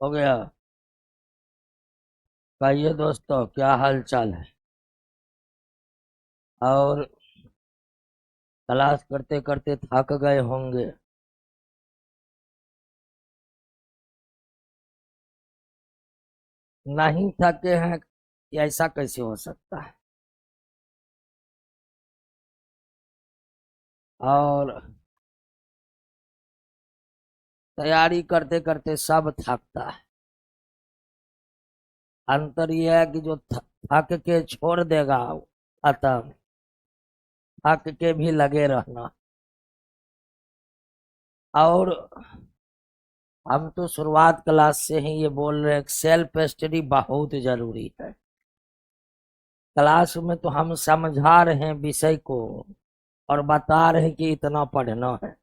हो गया। कहिए दोस्तों, क्या हाल चाल है? और क्लास करते करते थक गए होंगे। नहीं थके हैं? ऐसा कैसे हो सकता है? और तैयारी करते करते सब थकता है। अंतर यह है कि जो थक के छोड़ देगा, खत्म। थक के भी लगे रहना। और हम तो शुरुआत क्लास से ही ये बोल रहे हैं, सेल्फ स्टडी बहुत जरूरी है। क्लास में तो हम समझा रहे हैं विषय को और बता रहे हैं कि इतना पढ़ना है।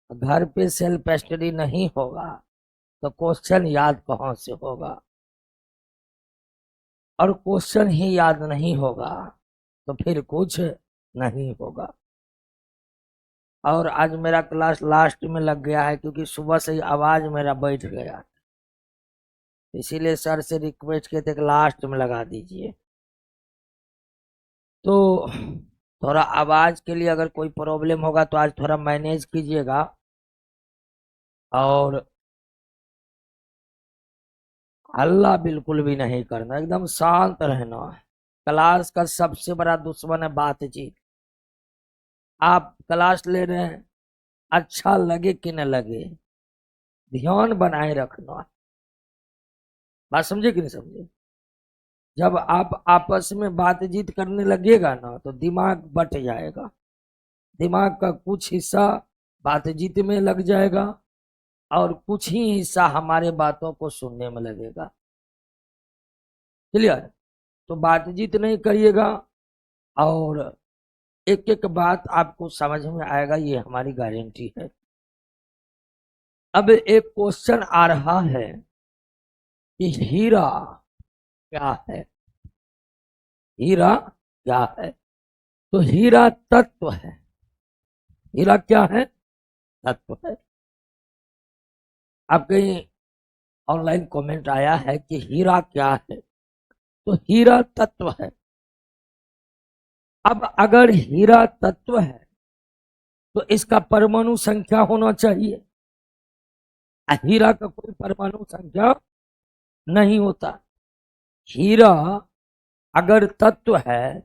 घर पे सेल्फ स्टडी नहीं होगा तो क्वेश्चन याद कहाँ से होगा? और क्वेश्चन ही याद नहीं होगा तो फिर कुछ नहीं होगा। और आज मेरा क्लास लास्ट में लग गया है क्योंकि सुबह से ही आवाज मेरा बैठ गया, इसीलिए सर से रिक्वेस्ट किए थे कि लास्ट में लगा दीजिए। तो थोड़ा आवाज के लिए अगर कोई प्रॉब्लम होगा तो आज थोड़ा मैनेज कीजिएगा। और हल्ला बिल्कुल भी नहीं करना, एकदम शांत रहना है। क्लास का सबसे बड़ा दुश्मन है बातचीत। आप क्लास ले रहे हैं, अच्छा लगे कि न लगे, ध्यान बनाए रखना है। बात समझे कि नहीं समझे? जब आप आपस में बातचीत करने लगेगा ना तो दिमाग बट जाएगा। दिमाग का कुछ हिस्सा बातचीत में लग जाएगा और कुछ ही हिस्सा हमारे बातों को सुनने में लगेगा। क्लियर? तो बातचीत नहीं करिएगा और एक एक बात आपको समझ में आएगा, ये हमारी गारंटी है। अब एक क्वेश्चन आ रहा है कि हीरा क्या है? हीरा क्या है? तो हीरा तत्व है। हीरा क्या है? तत्व है। अब कहीं ऑनलाइन कमेंट आया है कि हीरा क्या है, तो हीरा तत्व है। अब अगर हीरा तत्व है तो इसका परमाणु संख्या होना चाहिए। हीरा का कोई परमाणु संख्या नहीं होता। हीरा अगर तत्व है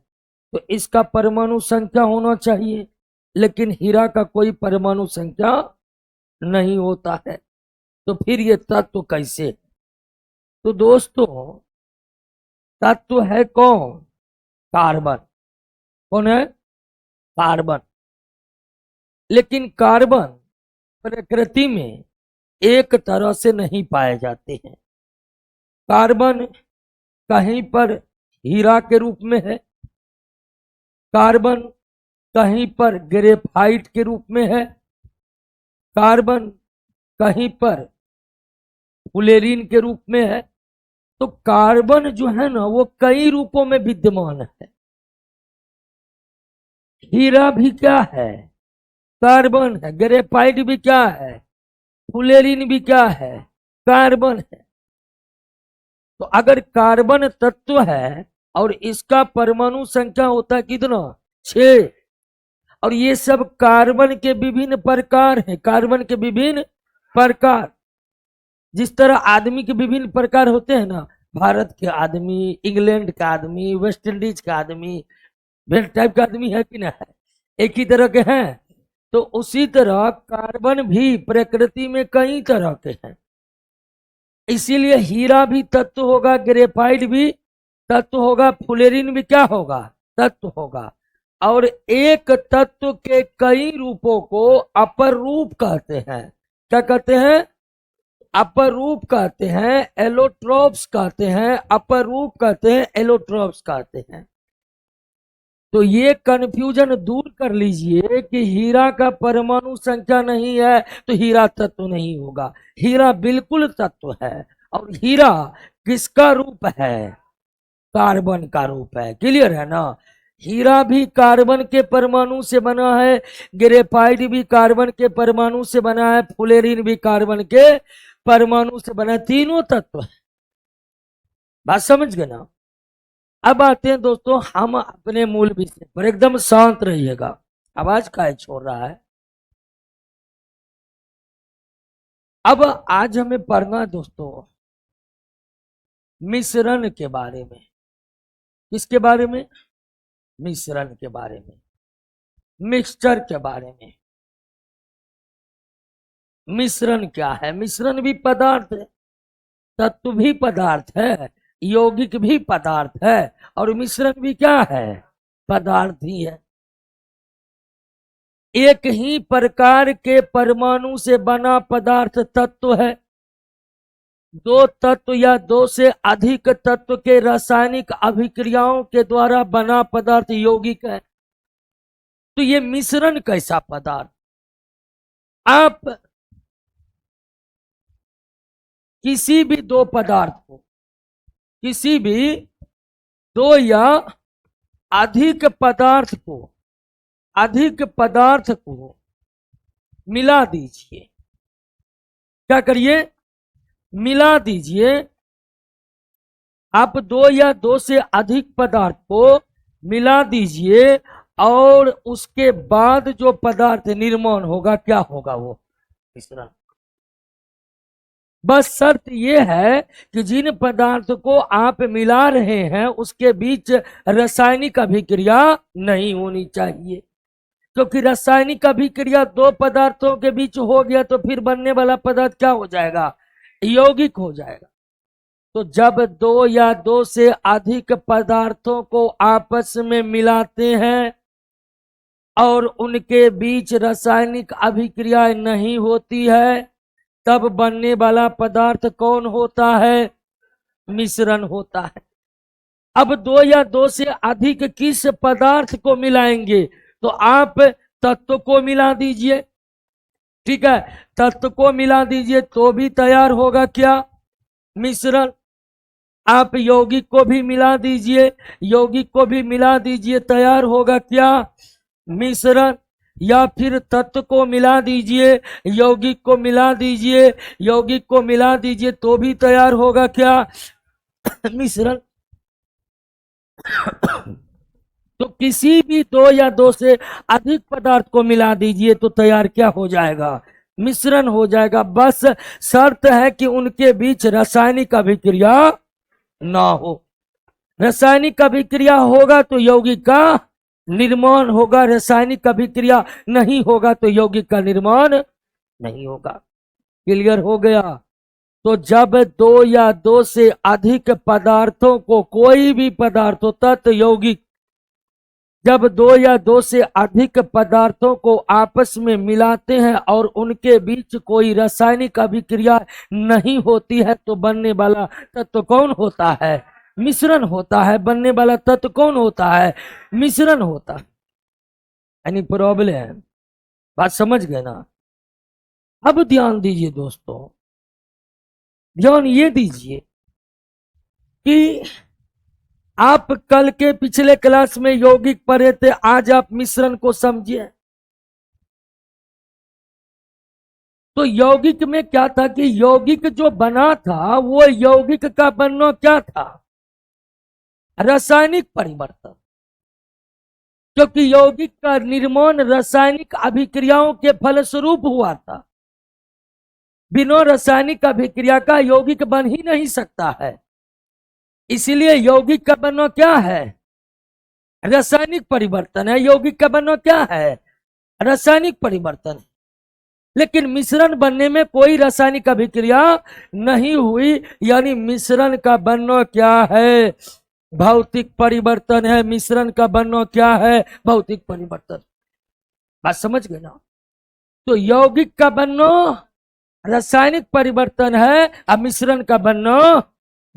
तो इसका परमाणु संख्या होना चाहिए, लेकिन हीरा का कोई परमाणु संख्या नहीं होता है। तो फिर ये तत्व कैसे? तो दोस्तों, तत्व है कौन? कार्बन। कौन है? कार्बन। लेकिन कार्बन प्रकृति में एक तरह से नहीं पाए जाते हैं। कार्बन कहीं पर हीरा के रूप में है, कार्बन कहीं पर ग्रेफाइट के रूप में है, कार्बन कहीं पर फुलेरिन के रूप में है। तो कार्बन जो है ना वो कई रूपों में विद्यमान है। हीरा भी क्या है? कार्बन है। ग्रेफाइट भी क्या है? फुलेरिन भी क्या है? कार्बन है। तो अगर कार्बन तत्व है और इसका परमाणु संख्या होता है कितना? 6। और ये सब कार्बन के विभिन्न प्रकार हैं। कार्बन के विभिन्न प्रकार, जिस तरह आदमी के विभिन्न प्रकार होते हैं ना, भारत के आदमी, इंग्लैंड का आदमी, वेस्ट इंडीज का आदमी, वेस्ट टाइप का आदमी है कि ना है, एक ही तरह के हैं। तो उसी तरह कार्बन भी प्रकृति में कई तरह के हैं। इसीलिए हीरा भी तत्व होगा, ग्रेफाइट भी तत्व होगा, फुलेरिन भी क्या होगा? तत्व होगा। और एक तत्व के कई रूपों को अपर रूप कहते हैं। क्या कहते हैं? अपर रूप कहते हैं, एलोट्रोप्स कहते हैं। अपर रूप कहते हैं, एलोट्रोप्स कहते हैं। तो ये कंफ्यूजन दूर कर लीजिए कि हीरा का परमाणु संख्या नहीं है तो हीरा तत्व नहीं होगा। हीरा बिल्कुल तत्व है। और हीरा किसका रूप है? कार्बन का रूप है। क्लियर है ना? हीरा भी कार्बन के परमाणु से बना है, ग्रेफाइट भी कार्बन के परमाणु से बना है, फुलेरिन भी कार्बन के परमाणु से बना, तीनों तत्व है। बात समझ गए ना। अब आते हैं दोस्तों हम अपने मूल विषय पर, एकदम शांत रहिएगा, आवाज काहे छोड़ रहा है। अब आज हमें पढ़ना है दोस्तों मिश्रण के बारे में। किसके बारे में? मिश्रण के बारे में, मिक्सचर के बारे में। मिश्रण क्या है? मिश्रण भी पदार्थ है, तत्व भी पदार्थ है, यौगिक भी पदार्थ है, और मिश्रण भी क्या है? पदार्थ ही है। एक ही प्रकार के परमाणु से बना पदार्थ तत्व है। दो तत्व या दो से अधिक तत्व के रासायनिक अभिक्रियाओं के द्वारा बना पदार्थ यौगिक है। तो ये मिश्रण कैसा पदार्थ? आप किसी भी दो पदार्थ को, किसी भी दो या अधिक पदार्थ को मिला दीजिए। क्या करिए? मिला दीजिए। आप दो या दो से अधिक पदार्थ को मिला दीजिए और उसके बाद जो पदार्थ निर्माण होगा क्या होगा? वो मिश्रण। बस शर्त यह है कि जिन पदार्थ को आप मिला रहे हैं उसके बीच रासायनिक अभिक्रिया नहीं होनी चाहिए, क्योंकि रासायनिक अभिक्रिया दो पदार्थों के बीच हो गया तो फिर बनने वाला पदार्थ क्या हो जाएगा? यौगिक हो जाएगा। तो जब दो या दो से अधिक पदार्थों को आपस में मिलाते हैं और उनके बीच रासायनिक अभिक्रिया नहीं होती है, तब बनने वाला पदार्थ कौन होता है? मिश्रण होता है। अब दो या दो से अधिक किस पदार्थ को मिलाएंगे? तो आप तत्व को मिला दीजिए, ठीक है, तत्व को मिला दीजिए तो भी तैयार होगा क्या? मिश्रण। आप यौगिक को भी मिला दीजिए, यौगिक को भी मिला दीजिए, तैयार होगा क्या? मिश्रण। या फिर तत्व को मिला दीजिए, यौगिक को मिला दीजिए, यौगिक को मिला दीजिए तो भी तैयार होगा क्या? मिश्रण। तो किसी भी दो या दो से अधिक पदार्थ को मिला दीजिए तो तैयार क्या हो जाएगा? मिश्रण हो जाएगा। बस शर्त है कि उनके बीच रासायनिक अभिक्रिया ना हो। रासायनिक अभिक्रिया होगा तो यौगिक का निर्माण होगा, रासायनिक अभिक्रिया नहीं होगा तो यौगिक का निर्माण नहीं होगा। क्लियर हो गया? तो जब दो या दो से अधिक पदार्थों को, कोई भी पदार्थ हो, तत्व यौगिक, जब दो या दो से अधिक पदार्थों को आपस में मिलाते हैं और उनके बीच कोई रासायनिक अभिक्रिया नहीं होती है तो बनने वाला तत्व कौन होता है? मिश्रण होता है। बनने वाला तत्व कौन होता है? मिश्रण होता है। यानी प्रॉब्लम है। बात समझ गए ना। अब ध्यान दीजिए दोस्तों, ध्यान ये दीजिए कि आप कल के पिछले क्लास में यौगिक पढ़े थे, आज आप मिश्रण को समझिए। तो यौगिक में क्या था कि यौगिक जो बना था वो यौगिक का बनना क्या था? रासायनिक परिवर्तन। क्योंकि यौगिक का निर्माण रासायनिक अभिक्रियाओं के फलस्वरूप हुआ था। बिना रासायनिक अभिक्रिया का यौगिक बन ही नहीं सकता है। इसलिए यौगिक का बनना क्या है? रासायनिक परिवर्तन है। यौगिक का बनना क्या है? रासायनिक परिवर्तन। लेकिन मिश्रण बनने में कोई रासायनिक अभिक्रिया नहीं हुई, यानी मिश्रण का बनना क्या है? भौतिक परिवर्तन है। मिश्रण का बनना क्या है? भौतिक परिवर्तन। बात समझ गए ना। तो यौगिक का बनना रासायनिक परिवर्तन है और मिश्रण का बनना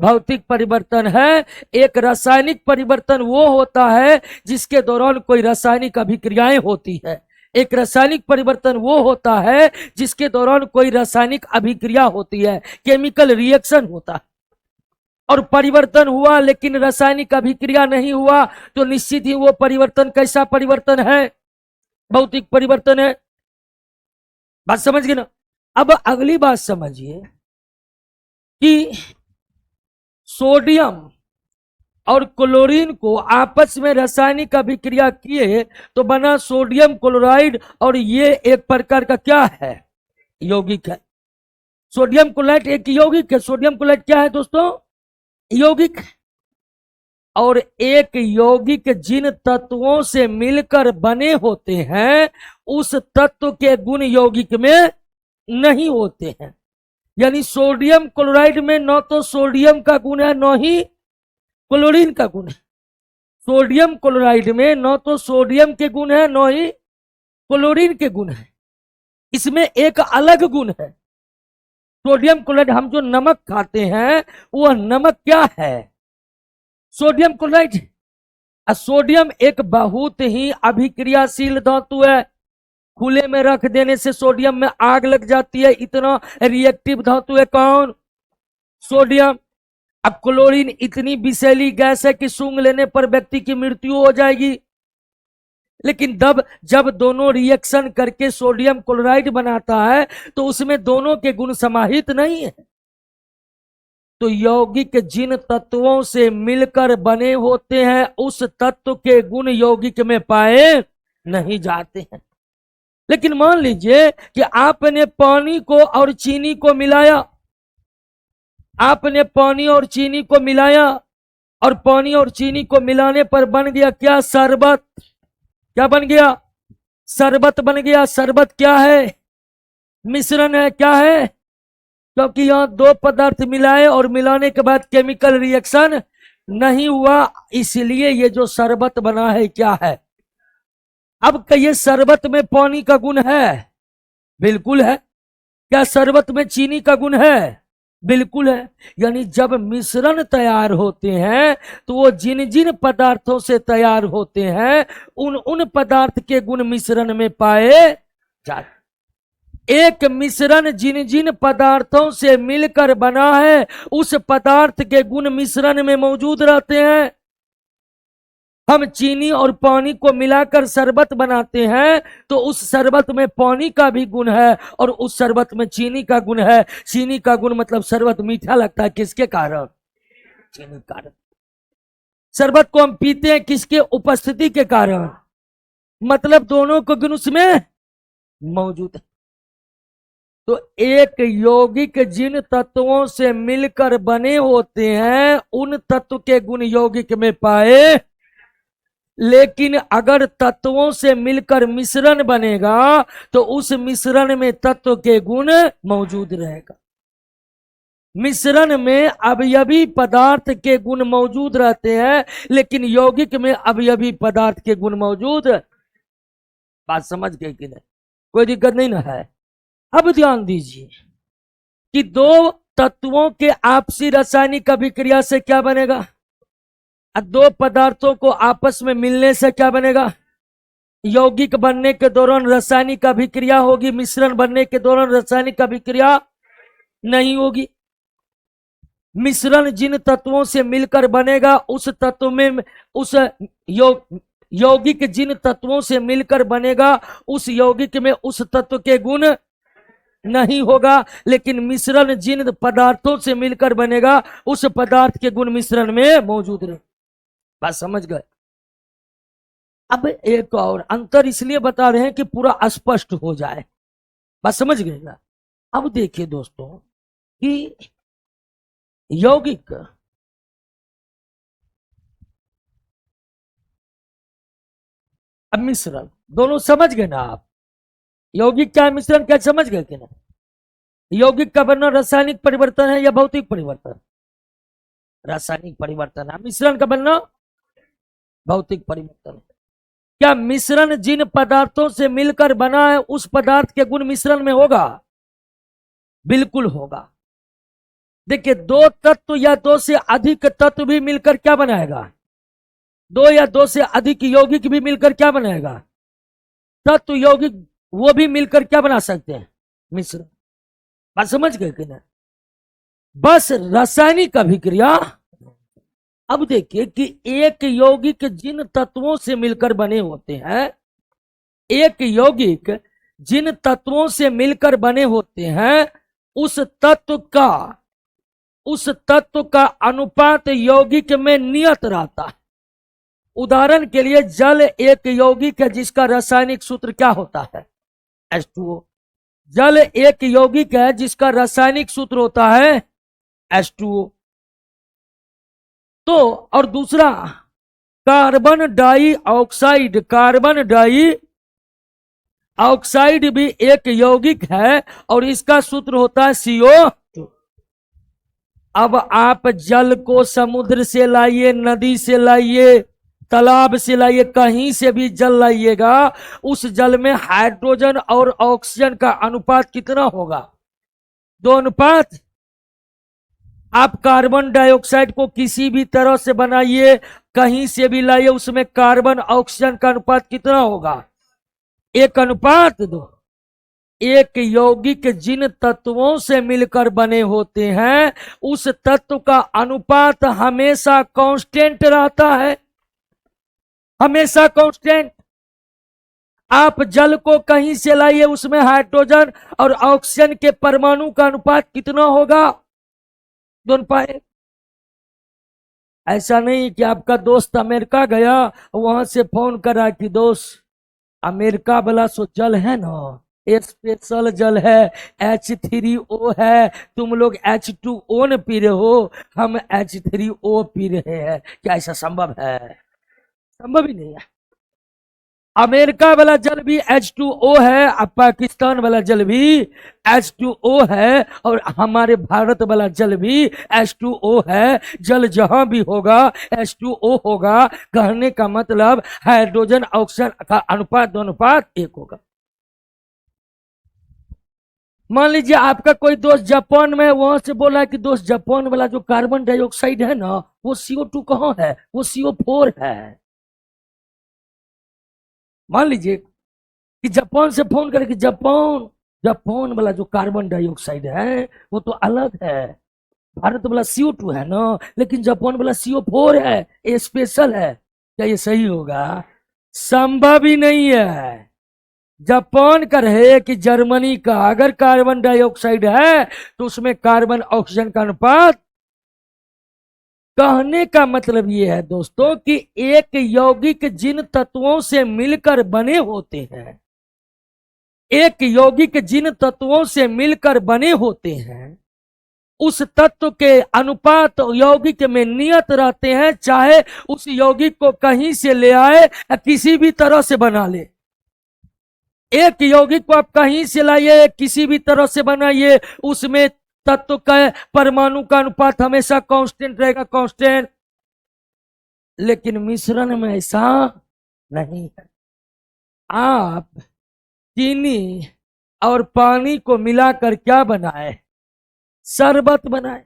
भौतिक परिवर्तन है। एक रासायनिक परिवर्तन वो होता है जिसके दौरान कोई रासायनिक अभिक्रियाएं होती है। एक रासायनिक परिवर्तन वो होता है जिसके दौरान कोई रासायनिक अभिक्रिया होती है, केमिकल रिएक्शन होता है। और परिवर्तन हुआ लेकिन रासायनिक अभिक्रिया नहीं हुआ तो निश्चित ही वो परिवर्तन कैसा परिवर्तन है? भौतिक परिवर्तन है। बात समझ गए ना। अब अगली बात समझिए कि सोडियम और क्लोरीन को आपस में रासायनिक अभिक्रिया किए तो बना सोडियम क्लोराइड, और ये एक प्रकार का क्या है, यौगिक है। सोडियम क्लोराइड एक यौगिक है। सोडियम क्लोराइड क्या है दोस्तों, यौगिक। और एक यौगिक जिन तत्वों से मिलकर बने होते हैं उस तत्व के गुण यौगिक में नहीं होते हैं। यानी सोडियम क्लोराइड में न तो सोडियम का गुण है न ही क्लोरीन का गुण है। सोडियम क्लोराइड में न तो सोडियम के गुण है न ही क्लोरीन के गुण है। इसमें एक अलग गुण है। सोडियम क्लोराइड, हम जो नमक खाते हैं वह नमक क्या है, सोडियम क्लोराइड। सोडियम एक बहुत ही अभिक्रियाशील धातु है। खुले में रख देने से सोडियम में आग लग जाती है, इतना रिएक्टिव धातु है कौन, सोडियम। अब क्लोरीन इतनी विषैली गैस है कि सूंघ लेने पर व्यक्ति की मृत्यु हो जाएगी। लेकिन जब दोनों रिएक्शन करके सोडियम क्लोराइड बनाता है तो उसमें दोनों के गुण समाहित नहीं है। तो यौगिक जिन तत्वों से मिलकर बने होते हैं उस तत्व के गुण यौगिक में पाए नहीं जाते हैं। लेकिन मान लीजिए कि आपने पानी को और चीनी को मिलाया, आपने पानी और चीनी को मिलाया और पानी और चीनी को मिलाने पर बन गया क्या, शरबत। क्या बन गया, शरबत बन गया। शरबत क्या है, मिश्रण है। क्या है, क्योंकि यहां दो पदार्थ मिलाए और मिलाने के बाद केमिकल रिएक्शन नहीं हुआ, इसलिए ये जो शरबत बना है क्या है। अब कहिए शरबत में पानी का गुण है, बिल्कुल है। क्या शरबत में चीनी का गुण है, बिल्कुल है। यानी जब मिश्रण तैयार होते हैं तो वो जिन जिन पदार्थों से तैयार होते हैं उन पदार्थ के गुण मिश्रण में पाए जाते। एक मिश्रण जिन जिन पदार्थों से मिलकर बना है उस पदार्थ के गुण मिश्रण में मौजूद रहते हैं। हम चीनी और पानी को मिलाकर शरबत बनाते हैं तो उस शरबत में पानी का भी गुण है और उस शरबत में चीनी का गुण है। चीनी का गुण मतलब शरबत मीठा लगता है, किसके कारण, चीनी कारण। शरबत को हम पीते हैं किसके उपस्थिति के कारण, मतलब दोनों के गुण उसमें मौजूद है। तो एक यौगिक जिन तत्वों से मिलकर बने होते हैं उन तत्व के गुण यौगिक में पाए, लेकिन अगर तत्वों से मिलकर मिश्रण बनेगा तो उस मिश्रण में तत्व के गुण मौजूद रहेगा। मिश्रण में अवयवी पदार्थ के गुण मौजूद रहते हैं लेकिन यौगिक में अवयवी पदार्थ के गुण मौजूद। बात समझ गए कि नहीं, कोई दिक्कत नहीं ना है। अब ध्यान दीजिए कि दो तत्वों के आपसी रासायनिक अभिक्रिया से क्या बनेगा, दो पदार्थों को आपस में मिलने से क्या बनेगा, यौगिक बनने के दौरान रासायनिक अभिक्रिया होगी, मिश्रण बनने के दौरान रासायनिक अभिक्रिया नहीं होगी। मिश्रण जिन तत्वों से मिलकर बनेगा उस तत्व में उस यौगिक जिन तत्वों से मिलकर बनेगा उस यौगिक में उस तत्व के गुण नहीं होगा, लेकिन मिश्रण जिन पदार्थों से मिलकर बनेगा उस पदार्थ के गुण मिश्रण में मौजूद रहे। बात समझ गए। अब एक और अंतर इसलिए बता रहे हैं कि पूरा स्पष्ट हो जाए, बात समझ गए ना। अब देखिए दोस्तों कि यौगिक अब मिश्रण दोनों समझ गए ना आप, यौगिक क्या मिश्रण क्या समझ गए कि ना। यौगिक का बनना रासायनिक परिवर्तन है या भौतिक परिवर्तन, रासायनिक परिवर्तन है। मिश्रण का बनना भौतिक परिवर्तन है। क्या मिश्रण जिन पदार्थों से मिलकर बना है उस पदार्थ के गुण मिश्रण में होगा, बिल्कुल होगा। देखिए दो तत्व या दो से अधिक तत्व भी मिलकर क्या बनाएगा, दो या दो से अधिक यौगिक भी मिलकर क्या बनाएगा, तत्व यौगिक, वो भी मिलकर क्या बना सकते हैं, मिश्रण। बात समझ गए कि ना, बस रासायनिक अभिक्रिया। अब देखिए कि एक यौगिक जिन तत्वों से मिलकर बने होते हैं, एक यौगिक जिन तत्वों से मिलकर बने होते हैं उस तत्व का उस तत्व का अनुपात यौगिक में नियत रहता है। उदाहरण के लिए जल एक यौगिक है जिसका रासायनिक सूत्र क्या होता है? H2O। जल एक यौगिक है जिसका रासायनिक सूत्र होता है H2O। तो और दूसरा कार्बन डाइऑक्साइड, कार्बन डाइऑक्साइड भी एक यौगिक है और इसका सूत्र होता है CO2। अब आप जल को समुद्र से लाइए, नदी से लाइए, तालाब से लाइए, कहीं से भी जल लाइएगा, उस जल में हाइड्रोजन और ऑक्सीजन का अनुपात कितना होगा? 2 अनुपात। आप कार्बन डाइऑक्साइड को किसी भी तरह से बनाइए, कहीं से भी लाइए, उसमें कार्बन ऑक्सीजन का अनुपात कितना होगा? 1 अनुपात 2। एक यौगिक जिन तत्वों से मिलकर बने होते हैं उस तत्व का अनुपात हमेशा कांस्टेंट रहता है, हमेशा कांस्टेंट। आप जल को कहीं से लाइए, उसमें हाइड्रोजन और ऑक्सीजन के परमाणु का अनुपात कितना होगा? 2 पाए। ऐसा नहीं कि आपका दोस्त अमेरिका गया, वहां से फोन करा कि दोस्त अमेरिका वाला सो जल है ना, स्पेशल जल है, H3O है, तुम लोग H2O न पी रहे हो, हम H3O पी रहे हैं। क्या ऐसा संभव है? संभव ही नहीं है। अमेरिका वाला जल भी H2O है, अब पाकिस्तान वाला जल भी H2O है, और हमारे भारत वाला जल भी H2O है। जल जहां भी होगा H2O होगा। कहने का मतलब हाइड्रोजन ऑक्सीजन का अनुपात 2 अनुपात 1 होगा। मान लीजिए आपका कोई दोस्त जापान में, वहां से बोला है कि दोस्त जापान वाला जो कार्बन डाइऑक्साइड है ना, वो CO2 कहाँ है? वो CO4 है। मान लीजिए कि जापान से फोन करे कि जापान वाला जो कार्बन डाइऑक्साइड है वो तो अलग है, भारत वाला CO2 है ना, लेकिन जापान वाला CO4 है, ये स्पेशल है। क्या ये सही होगा? संभव ही नहीं है। जापान का रहे कि जर्मनी का, अगर कार्बन डाइऑक्साइड है तो उसमें कार्बन ऑक्सीजन का अनुपात। कहने का मतलब यह है दोस्तों कि एक यौगिक जिन तत्वों से मिलकर बने होते हैं, एक यौगिक जिन तत्वों से मिलकर बने होते हैं उस तत्व के अनुपात यौगिक में नियत रहते हैं, चाहे उस यौगिक को कहीं से ले आए या किसी भी तरह से बना ले। एक यौगिक को आप कहीं से लाइए, किसी भी तरह से बनाइए, उसमें तत्व का परमाणु का अनुपात हमेशा कांस्टेंट रहेगा, कांस्टेंट। लेकिन मिश्रण में ऐसा नहीं है। आप चीनी और पानी को मिलाकर क्या बनाए? शरबत बनाए।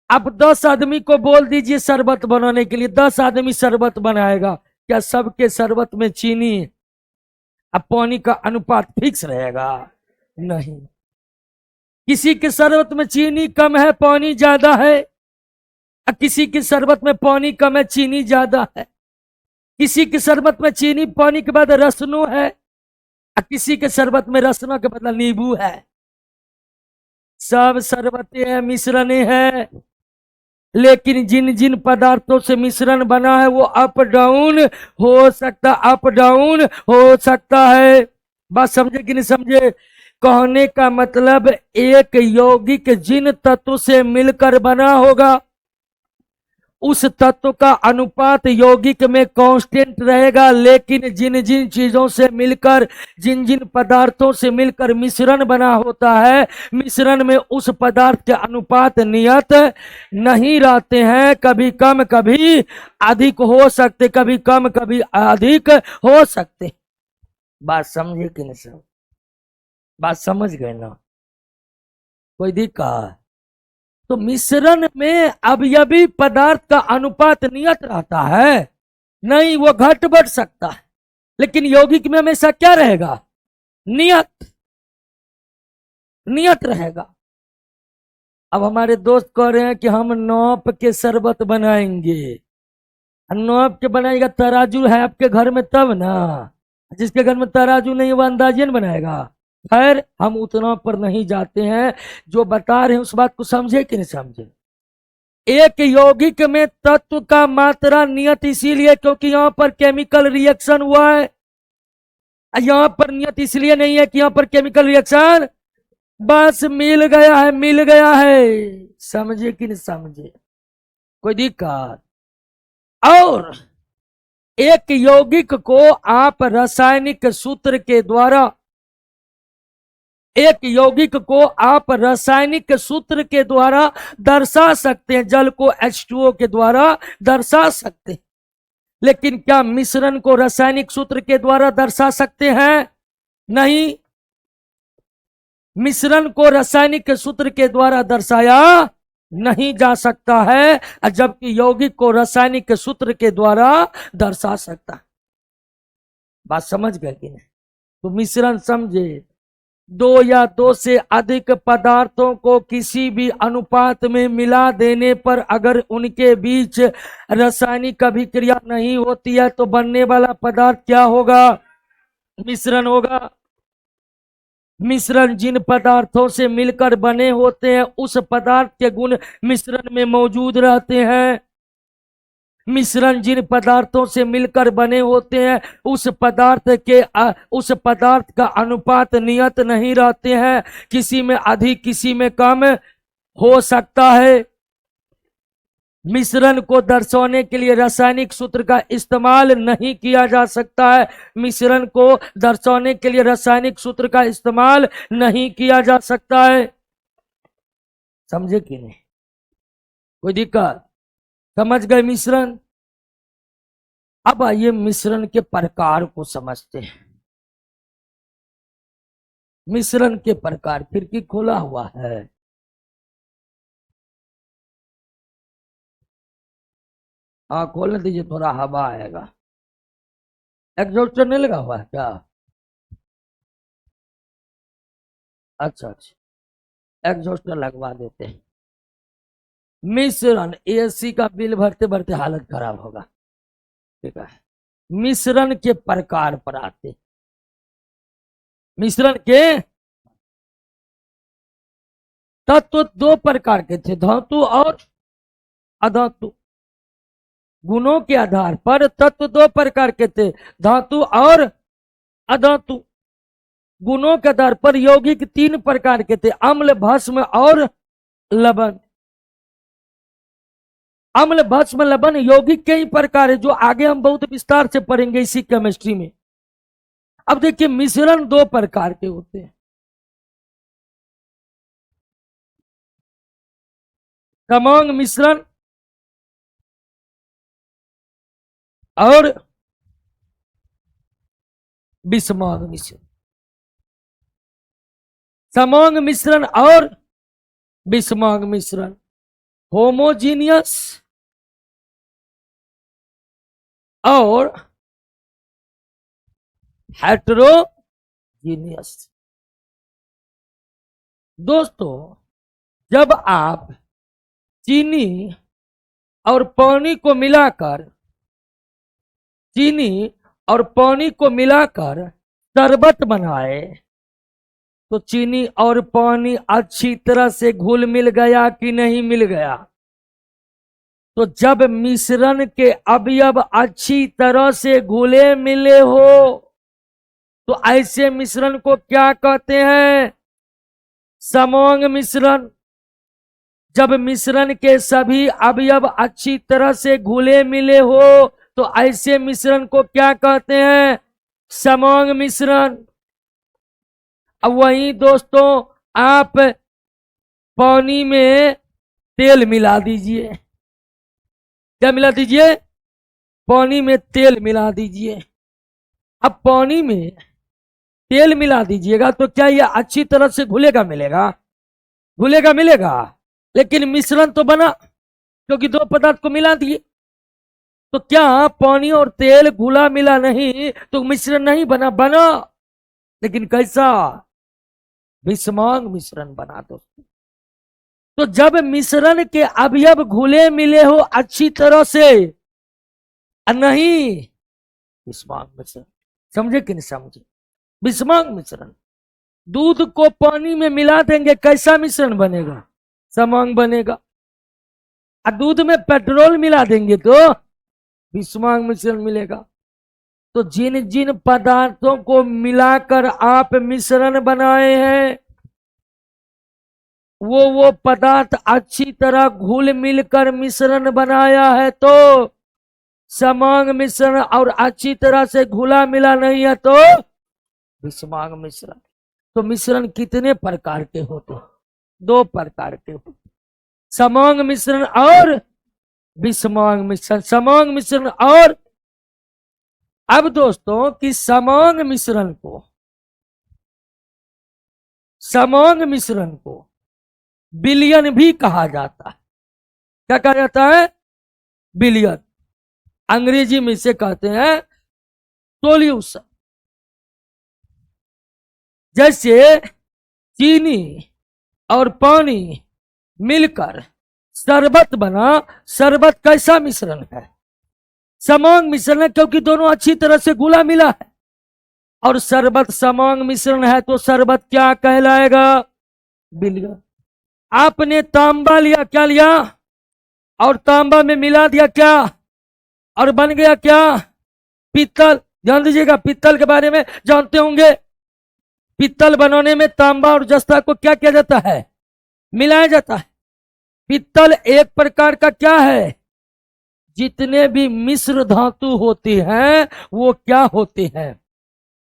आप 10 आदमी को बोल दीजिए शरबत बनाने के लिए, 10 आदमी शरबत बनाएगा। क्या सबके शरबत में चीनी अब पानी का अनुपात फिक्स रहेगा? नहीं। किसी के शरबत में चीनी कम है, पानी ज्यादा है, किसी के शरबत में पानी कम है, चीनी ज्यादा है, किसी के शरबत में चीनी पानी के बाद रसनो है, किसी के शरबत में रसना के बदला नींबू है। सब शरबतें हैं, मिश्रण है, लेकिन जिन जिन पदार्थों से मिश्रण बना है वो अप डाउन हो सकता, अप डाउन हो सकता है। बात समझे कि नहीं समझे? कहने का मतलब एक यौगिक जिन तत्व से मिलकर बना होगा उस तत्व का अनुपात यौगिक में कांस्टेंट रहेगा, लेकिन जिन जिन चीजों से मिलकर, जिन जिन पदार्थों से मिलकर मिश्रण बना होता है, मिश्रण में उस पदार्थ के अनुपात नियत नहीं रहते हैं। कभी कम कभी अधिक हो सकते, कभी कम कभी अधिक हो सकते। बात समझे कि नहीं समझ? बात समझ गए ना? कोई दिक्कत? तो मिश्रण में अवयवी पदार्थ का अनुपात नियत रहता है, नहीं वो घट बढ़ सकता है, लेकिन यौगिक में हमेशा क्या रहेगा? नियत, नियत रहेगा। अब हमारे दोस्त कह रहे हैं कि हम नौप के शरबत बनाएंगे। नौप के बनाएगा, तराजू है आपके घर में तब ना, जिसके घर में तराजू नहीं वो अंदाजन बनाएगा। खैर हम उतना पर नहीं जाते हैं, जो बता रहे हैं उस बात को समझे कि नहीं समझे। एक यौगिक में तत्व का मात्रा नियत इसीलिए क्योंकि यहां पर केमिकल रिएक्शन हुआ है। यहां पर नियत इसलिए नहीं है कि यहां पर केमिकल रिएक्शन, बस मिल गया है, मिल गया है। समझे कि नहीं समझे, कोई दिक्कत। और एक यौगिक को आप रासायनिक सूत्र के द्वारा, एक यौगिक को आप रासायनिक सूत्र के द्वारा दर्शा सकते हैं, जल को H2O के द्वारा दर्शा सकते हैं, लेकिन क्या मिश्रण को रासायनिक सूत्र के द्वारा दर्शा सकते हैं? नहीं। मिश्रण को रासायनिक सूत्र के द्वारा दर्शाया नहीं जा सकता है, जबकि यौगिक को रासायनिक सूत्र के द्वारा दर्शा सकता है। बात समझ गए कि नहीं? तो मिश्रण समझे, दो या दो से अधिक पदार्थों को किसी भी अनुपात में मिला देने पर अगर उनके बीच रासायनिक अभिक्रिया नहीं होती है तो बनने वाला पदार्थ क्या होगा? मिश्रण होगा। मिश्रण जिन पदार्थों से मिलकर बने होते हैं उस पदार्थ के गुण मिश्रण में मौजूद रहते हैं। मिश्रण जिन पदार्थों से मिलकर बने होते हैं उस पदार्थ का अनुपात नियत नहीं रहते हैं, किसी में अधिक किसी में कम हो सकता है। मिश्रण को दर्शाने के लिए रासायनिक सूत्र का इस्तेमाल नहीं किया जा सकता है। मिश्रण को दर्शाने के लिए रासायनिक सूत्र का इस्तेमाल नहीं किया जा सकता है। समझे कि नहीं, कोई दिक्कत? समझ गए मिश्रण? अब आइए मिश्रण के प्रकार को समझते हैं। मिश्रण के प्रकार, खिड़की खोला हुआ है। हाँ खोलने दीजिए, थोड़ा हवा आएगा। एग्जॉस्टर नहीं लगा हुआ है क्या? अच्छा अच्छा, एग्जॉस्टर लगवा देते हैं। मिश्रण, एसी का बिल भरते भरते हालत खराब होगा। ठीक है, मिश्रण के प्रकार पर आते। मिश्रण के तत्व दो प्रकार के थे, धातु और अधातु। गुणों के आधार पर तत्व दो प्रकार के थे, धातु और अधातु। गुणों के आधार पर यौगिक तीन प्रकार के थे, अम्ल, भस्म और लवण। अम्ल, भस्म, लवण यौगिक के ही प्रकार है, जो आगे हम बहुत विस्तार से पढ़ेंगे इसी केमिस्ट्री में। अब देखिए मिश्रण दो प्रकार के होते हैं, समांग मिश्रण और विषमांग मिश्रण। समांग मिश्रण और विषमांग मिश्रण, होमोजीनियस और हेटेरोजीनियस। दोस्तों, जब आप चीनी और पानी को मिलाकर, चीनी और पानी को मिलाकर शरबत बनाए तो चीनी और पानी अच्छी तरह से घुल मिल गया कि नहीं मिल गया? तो जब मिश्रण के अवयव अच्छी तरह से घुले मिले हो तो ऐसे मिश्रण को क्या कहते हैं? समांग मिश्रण। जब मिश्रण के सभी अवयव अच्छी तरह से घुले मिले हो तो ऐसे मिश्रण को क्या कहते हैं? समांग मिश्रण। अब वही दोस्तों, आप पानी में तेल मिला दीजिए। क्या मिला दीजिए? पानी में तेल मिला दीजिए। अब पानी में तेल मिला दीजिएगा तो क्या यह अच्छी तरह से घुलेगा मिलेगा? घुलेगा मिलेगा, लेकिन मिश्रण तो बना क्योंकि दो पदार्थ को मिला दिए। तो क्या पानी और तेल घुला मिला नहीं तो मिश्रण नहीं बना? बना, लेकिन कैसा? विषमांग मिश्रण बना दोस्तों। तो जब मिश्रण के अवयव घुले मिले हो अच्छी तरह से, नहीं, विषमांग मिश्रण। समझे कि नहीं समझे? विषमांग मिश्रण। दूध को पानी में मिला देंगे, कैसा मिश्रण बनेगा? समांग बनेगा। और दूध में पेट्रोल मिला देंगे तो विषमांग मिश्रण मिलेगा। तो जिन जिन पदार्थों को मिलाकर आप मिश्रण बनाए हैं, वो पदार्थ अच्छी तरह घुल मिलकर मिश्रण बनाया है तो समांग मिश्रण, और अच्छी तरह से घुला मिला नहीं है तो विषमांग मिश्रण। तो मिश्रण कितने प्रकार के होते हैं? 2 प्रकार के होते, समांग मिश्रण और विषमांग मिश्रण। समांग मिश्रण और अब दोस्तों कि समांग मिश्रण को विलयन भी कहा जाता है। क्या कहा जाता है? विलयन। अंग्रेजी में इसे कहते हैं सोल्यूशन। जैसे चीनी और पानी मिलकर शरबत बना, शरबत कैसा मिश्रण है? समांग मिश्रण है, क्योंकि दोनों अच्छी तरह से घुला मिला है। और शरबत समांग मिश्रण है तो शरबत क्या कहलाएगा? विलयन। आपने तांबा लिया, क्या लिया? और तांबा में मिला दिया क्या? और बन गया क्या? पीतल। ध्यान दीजिएगा, पीतल के बारे में जानते होंगे। पीतल बनाने में तांबा और जस्ता को क्या किया जाता है? मिलाया जाता है। पीतल एक प्रकार का क्या है? जितने भी मिश्र धातु होती हैं वो क्या होते हैं?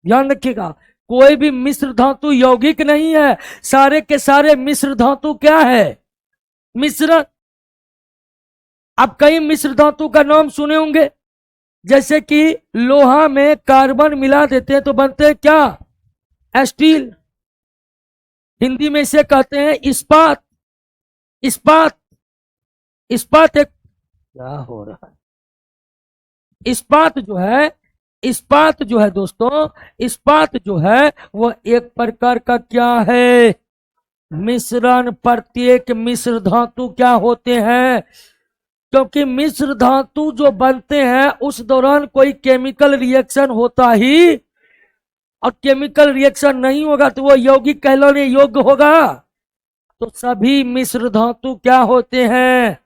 ध्यान रखिएगा, कोई भी मिश्र धातु यौगिक नहीं है, सारे के सारे मिश्र धातु क्या है? मिश्रण। आप कई मिश्र धातु का नाम सुने होंगे, जैसे कि लोहा में कार्बन मिला देते हैं तो बनते हैं क्या? स्टील। हिंदी में इसे कहते हैं इस्पात। इस्पात एक क्या हो रहा है? इस्पात जो है दोस्तों, इस्पात जो है वो एक प्रकार का क्या है? मिश्रण। प्रत्येक मिश्र धातु क्या होते हैं? क्योंकि मिश्र धातु जो बनते हैं उस दौरान कोई केमिकल रिएक्शन होता ही, और केमिकल रिएक्शन नहीं होगा तो वो यौगिक कहलाने योग्य होगा। तो सभी मिश्र धातु क्या होते हैं?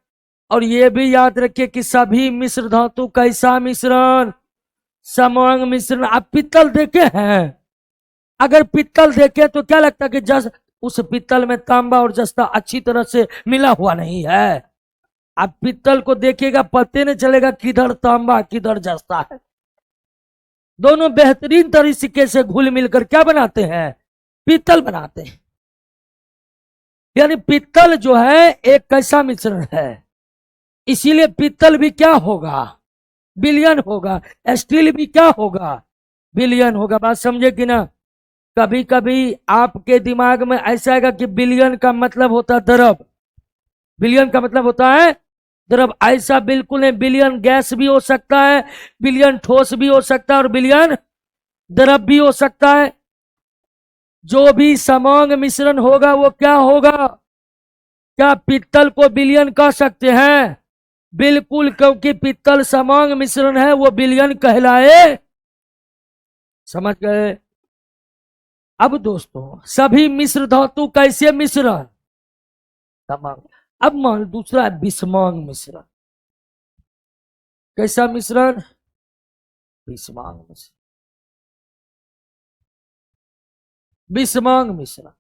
और ये भी याद रखिए कि सभी मिश्र धातु कैसा मिश्रण? समांग मिश्रण। आप पीतल देखे हैं? अगर पीतल देखे तो क्या लगता है कि जस उस पीतल में तांबा और जस्ता अच्छी तरह से मिला हुआ नहीं है। आप पीतल को देखिएगा, पता नहीं चलेगा किधर तांबा किधर जस्ता है। दोनों बेहतरीन तरीके से घुल मिलकर क्या बनाते हैं? पीतल बनाते हैं। यानी पीतल जो है एक कैसा मिश्रण है, इसीलिए पीतल भी क्या होगा? विलयन होगा। स्टील भी क्या होगा? विलयन होगा। बात समझे कि ना? कभी कभी आपके दिमाग में ऐसा आएगा कि विलयन का मतलब होता है द्रव। विलयन का मतलब होता है द्रव। ऐसा बिल्कुल नहीं। विलयन गैस भी हो सकता है, विलयन ठोस भी हो सकता है, और विलयन द्रव भी हो सकता है। जो भी समांग मिश्रण होगा वो क्या होगा? क्या पीतल को विलयन कह सकते हैं? बिल्कुल, क्योंकि पीतल समांग मिश्रण है, वो विलयन कहलाए। समझ गए? अब दोस्तों सभी मिश्र धातु कैसे मिश्रण? समांग। अब मान दूसरा है विषमांग मिश्रण। कैसा मिश्रण? विषमांग मिश्रण। विषमांग मिश्रण।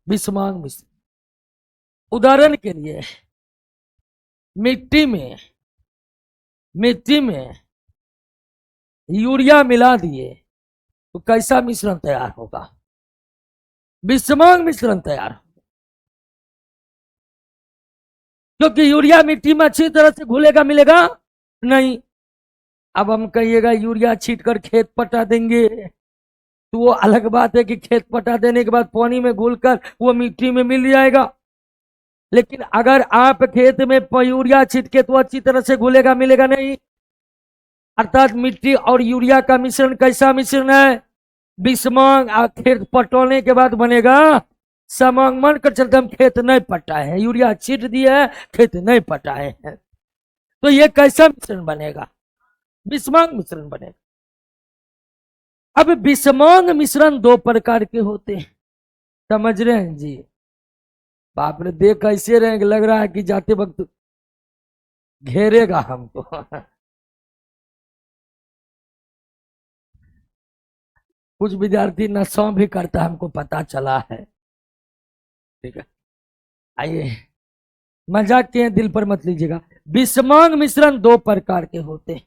विषमांग मिश्रण उदाहरण के लिए मिट्टी में यूरिया मिला दिए तो कैसा मिश्रण तैयार होगा? विषमांग मिश्रण तैयार होगा। क्योंकि यूरिया मिट्टी में अच्छी तरह से घुलेगा मिलेगा नहीं। अब हम कहिएगा यूरिया छींटकर खेत पटा देंगे, तो वो अलग बात है कि खेत पटा देने के बाद पानी में घुलकर वो मिट्टी में मिल जाएगा। लेकिन अगर आप खेत में यूरिया छींटे तो अच्छी तरह से घुलेगा मिलेगा नहीं। अर्थात मिट्टी और यूरिया का मिश्रण कैसा मिश्रण है? विषमांग। खेत पटोने के बाद बनेगा समांग। मान कर चलते हम खेत नहीं पटाए हैं, यूरिया छींट दिया है, खेत नहीं पटाए हैं, तो ये कैसा मिश्रण बनेगा? विषमांग मिश्रण बनेगा। अब विषमांग मिश्रण दो प्रकार के होते हैं, समझ रहे हैं जी। बाप रे, देख कैसे रहेंगे, लग रहा है कि जाते वक्त घेरेगा हमको। कुछ विद्यार्थी नशा भी करता है, हमको पता चला है। ठीक है, आइए, मजाक के दिल पर मत लीजिएगा। विषमांग मिश्रण दो प्रकार के होते हैं,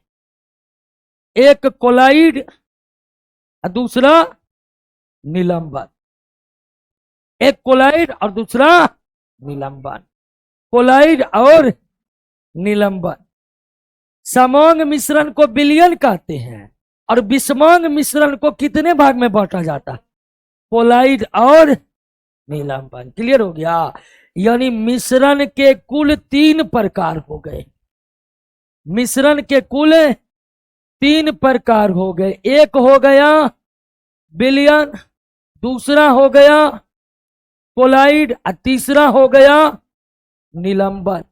एक कोलाइड और दूसरा निलंबन। एक कोलाइड और दूसरा निलंबन। कोलाइड और निलंबन। समांग मिश्रण को विलयन कहते हैं और विषमांग मिश्रण को कितने भाग में बांटा जाता है? कोलाइड और निलंबन। क्लियर हो गया? यानी मिश्रण के कुल 3 प्रकार हो गए। मिश्रण के कुल 3 प्रकार हो गए। एक हो गया विलयन, दूसरा हो गया कोलाइड और तीसरा हो गया निलंबन।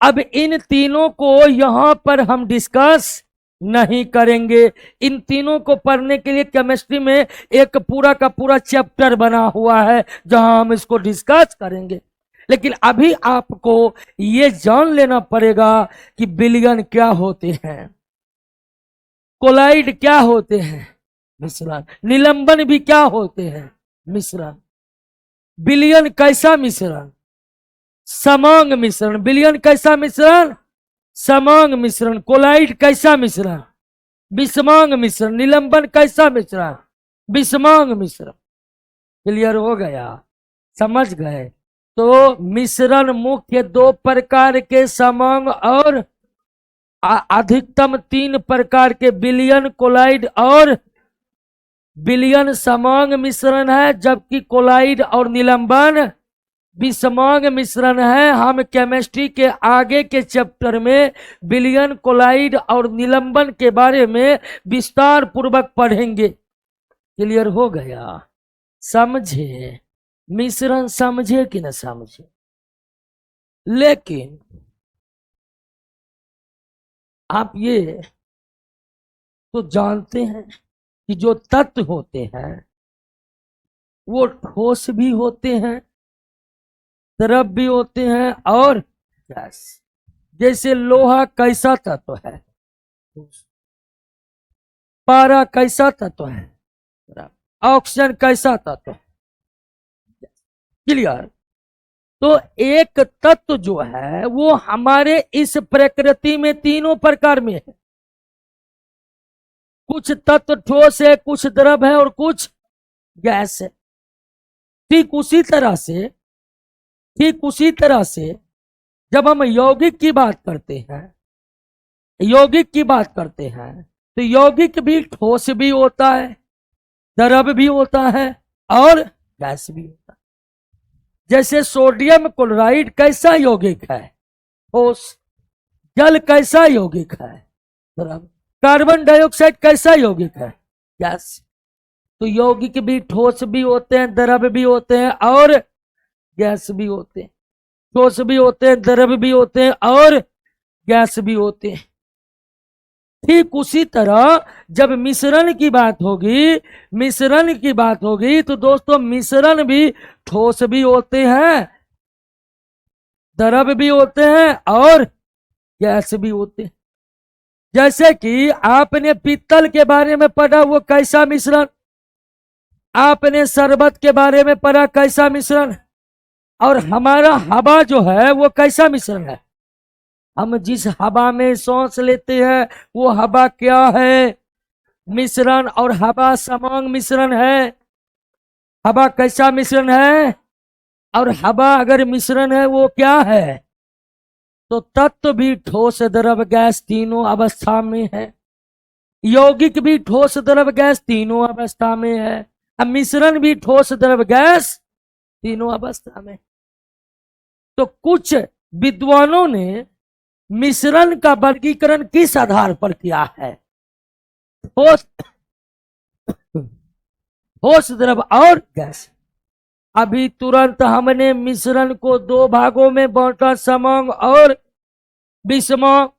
अब इन तीनों को यहां पर हम डिस्कस नहीं करेंगे। इन तीनों को पढ़ने के लिए केमिस्ट्री में एक पूरा का पूरा चैप्टर बना हुआ है जहां हम इसको डिस्कस करेंगे। लेकिन अभी आपको ये जान लेना पड़ेगा कि विलयन क्या होते हैं, कोलाइड क्या होते हैं, मिश्रण। निलंबन भी क्या होते हैं, मिश्रण। विलयन कैसा मिश्रण, समांग मिश्रण। विलयन कैसा मिश्रण, समांग मिश्रण। कोलाइड कैसा मिश्रण, विषमांग मिश्रण। निलंबन कैसा मिश्रण, विषमांग मिश्रण। क्लियर हो गया? समझ गए? तो मिश्रण मुख्य 2 प्रकार के समांग और अधिकतम 3 प्रकार के विलयन, कोलाइड और विलयन समांग मिश्रण है, जबकि कोलाइड और निलंबन विषमांग मिश्रण है। हम केमिस्ट्री के आगे के चैप्टर में विलयन, कोलाइड और निलंबन के बारे में विस्तार पूर्वक पढ़ेंगे। क्लियर हो गया? समझे? मिश्रण समझे कि न समझे? लेकिन आप ये तो जानते हैं कि जो तत्व होते हैं वो ठोस भी होते हैं, द्रव भी होते हैं और गैस। जैसे लोहा कैसा तत्व है, पारा कैसा तत्व है, ऑक्सीजन कैसा तत्व है। क्लियर? तो एक तत्व जो है वो हमारे इस प्रकृति में तीनों प्रकार में है। कुछ तत्व ठोस है, कुछ द्रव है और कुछ गैस है। ठीक उसी तरह से जब हम यौगिक की बात करते हैं, तो यौगिक भी ठोस भी होता है, द्रव भी होता है और गैस भी होता है। जैसे सोडियम क्लोराइड कैसा यौगिक है, ठोस। जल कैसा यौगिक है, द्रव। कार्बन डाइऑक्साइड कैसा यौगिक है, गैस। तो यौगिक भी ठोस भी होते हैं, द्रव भी होते हैं और गैस भी होते हैं। ठोस भी होते हैं, द्रव भी होते हैं और गैस भी होते हैं। ठीक उसी तरह जब मिश्रण की बात होगी तो दोस्तों मिश्रण भी ठोस भी होते हैं, द्रव भी होते हैं और गैस भी होते हैं। जैसे कि आपने पीतल के बारे में पढ़ा, वो कैसा मिश्रण। आपने शरबत के बारे में पढ़ा, कैसा मिश्रण। और हमारा हवा जो है वो कैसा मिश्रण है। हम जिस हवा में सांस लेते हैं वो हवा क्या है, मिश्रण। और हवा समांग मिश्रण है। हवा कैसा मिश्रण है, और हवा अगर मिश्रण है वो क्या है। तो तत्व भी ठोस द्रव गैस तीनों अवस्था में है। यौगिक भी ठोस द्रव गैस तीनों अवस्था में है। अब मिश्रण भी ठोस द्रव गैस तीनों अवस्था में। तो कुछ विद्वानों ने मिश्रण का वर्गीकरण किस आधार पर किया है, ठोस द्रव और गैस। अभी तुरंत हमने मिश्रण को 2 भागों में बांटा, समांग और विषमांग।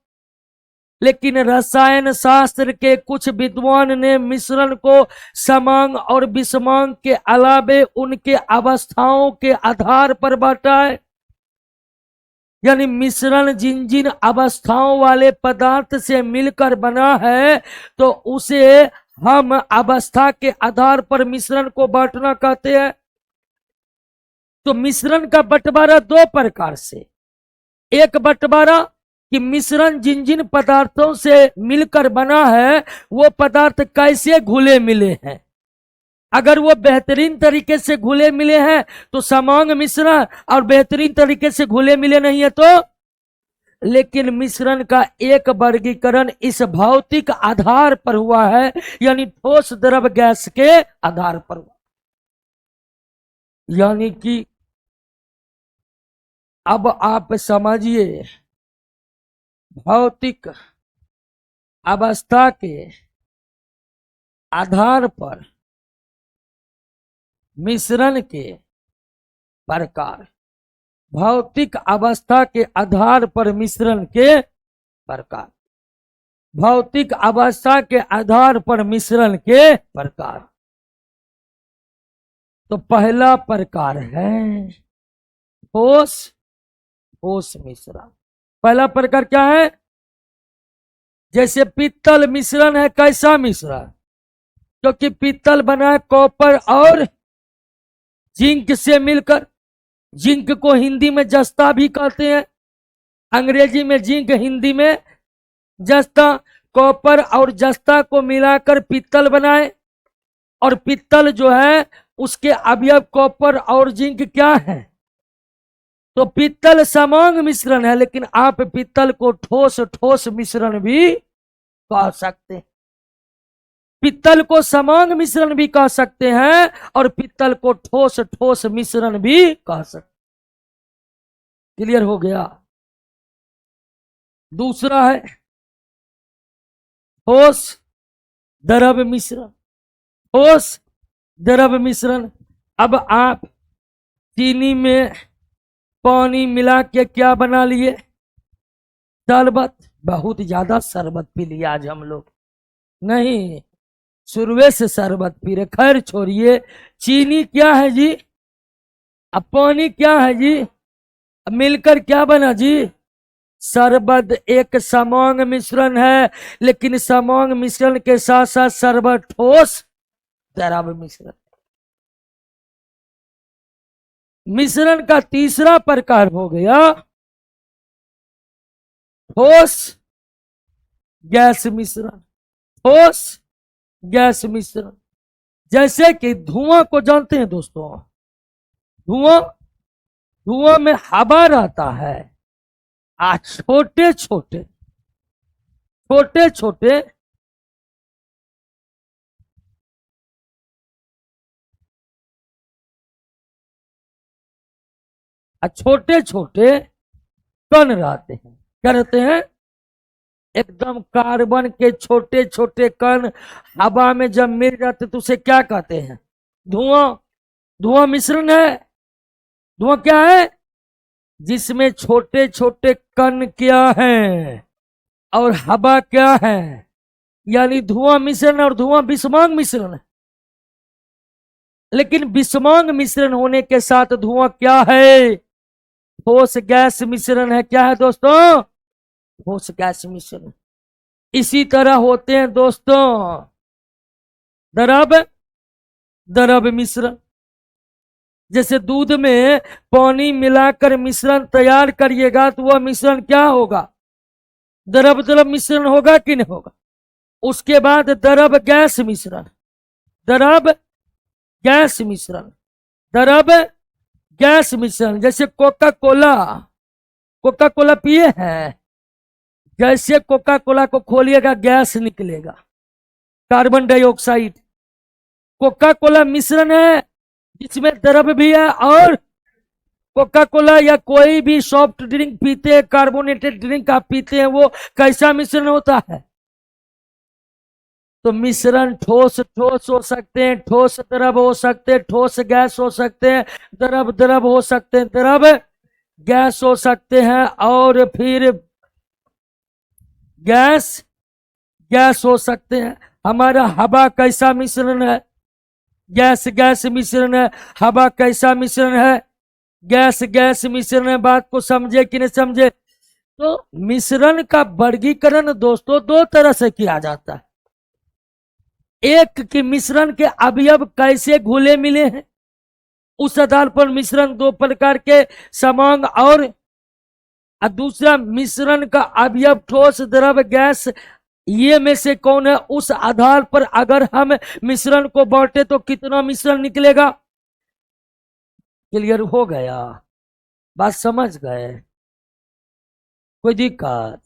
लेकिन रसायन शास्त्र के कुछ विद्वान ने मिश्रण को समांग और विषमांग के अलावे उनके अवस्थाओं के आधार पर बांटा है। यानी मिश्रण जिन जिन अवस्थाओं वाले पदार्थ से मिलकर बना है तो उसे हम अवस्था के आधार पर मिश्रण को बांटना कहते हैं। तो मिश्रण का बंटवारा दो प्रकार से, एक बंटवारा कि मिश्रण जिन जिन पदार्थों से मिलकर बना है वो पदार्थ कैसे घुले मिले हैं। अगर वो बेहतरीन तरीके से घुले मिले हैं तो समांग मिश्रण, और बेहतरीन तरीके से घुले मिले नहीं है तो। लेकिन मिश्रण का एक वर्गीकरण इस भौतिक आधार पर हुआ है, यानी ठोस द्रव गैस के आधार पर हुआ। यानी कि अब आप समझिए, भौतिक अवस्था के आधार पर मिश्रण के प्रकार, भौतिक अवस्था के आधार पर मिश्रण के प्रकार, भौतिक अवस्था के आधार पर मिश्रण के प्रकार। तो पहला प्रकार है ठोस ठोस मिश्रण। पहला प्रकार क्या है? जैसे पित्तल मिश्रण है, कैसा मिश्रण? क्योंकि पित्तल बना है कॉपर और जिंक से मिलकर। जिंक को हिंदी में जस्ता भी कहते हैं, अंग्रेजी में जिंक, हिंदी में जस्ता। कॉपर और जस्ता को मिलाकर पित्तल बनाए, और पित्तल जो है उसके अवयव कॉपर और जिंक क्या है? तो पित्तल समांग मिश्रण है, लेकिन आप पित्तल को ठोस ठोस मिश्रण भी कह सकते हैं। पित्तल को समांग मिश्रण भी कह सकते हैं और पित्तल को ठोस ठोस मिश्रण भी कह सकते। क्लियर हो गया? दूसरा है ठोस द्रव मिश्रण। ठोस द्रव मिश्रण, अब आप चीनी में पानी मिला के क्या बना लिए? शरबत। बहुत ज्यादा शरबत पी लिया आज हम लोग, नहीं शुरुए से शरबत पी रहे। खैर छोड़िए, चीनी क्या है जी, अब पानी क्या है जी, अब मिलकर क्या बना जी? शरबत। एक समांग मिश्रण है, लेकिन समांग मिश्रण के साथ साथ शरबत ठोस द्रव मिश्रण। मिश्रण का तीसरा प्रकार हो गया ठोस गैस मिश्रण। ठोस गैस मिश्रण, जैसे कि धुआं को जानते हैं दोस्तों। धुआं में हवा रहता है, छोटे छोटे छोटे छोटे कण रहते हैं। क्या रहते हैं? एकदम कार्बन के छोटे छोटे कण हवा में जब मिल जाते तो उसे क्या कहते हैं? धुआं। धुआं मिश्रण है। धुआं क्या है? जिसमें छोटे छोटे कण क्या है और हवा क्या है, यानी धुआं मिश्रण और धुआं विषमांग मिश्रण है। लेकिन विषमांग मिश्रण होने के साथ धुआं क्या है? ठोस गैस मिश्रण है। क्या है दोस्तों? ठोस गैस मिश्रण। इसी तरह होते हैं दोस्तों द्रव मिश्रण। जैसे दूध में पानी मिलाकर मिश्रण तैयार करिएगा तो वह मिश्रण क्या होगा? द्रव मिश्रण होगा कि नहीं होगा? उसके बाद द्रव गैस मिश्रण, द्रव गैस मिश्रण, द्रव गैस मिश्रण। जैसे कोका कोला पिए हैं, जैसे कोका कोला को खोलिएगा गैस निकलेगा, कार्बन डाइऑक्साइड। कोका कोला मिश्रण है जिसमें द्रव भी है, और कोका कोला या कोई भी सॉफ्ट ड्रिंक पीते हैं, कार्बोनेटेड ड्रिंक आप पीते हैं, वो कैसा मिश्रण होता है? तो मिश्रण ठोस ठोस हो सकते हैं, ठोस द्रव हो सकते हैं, ठोस गैस हो सकते हैं, द्रव हो सकते हैं, द्रव गैस हो सकते हैं, और फिर गैस गैस हो सकते हैं। हमारा हवा कैसा मिश्रण है? गैस गैस मिश्रण है। हवा कैसा मिश्रण है? गैस गैस मिश्रण है। बात को समझे कि नहीं समझे? तो मिश्रण का वर्गीकरण दोस्तों दो तरह से किया जाता है। एक कि मिश्रण के अवयव कैसे घुले मिले हैं, उस आधार पर मिश्रण दो प्रकार के समांग और दूसरा मिश्रण का अवयव ठोस द्रव गैस, ये में से कौन है, उस आधार पर अगर हम मिश्रण को बांटे तो कितना मिश्रण निकलेगा। क्लियर हो गया? बात समझ गए? कोई दिक्कत?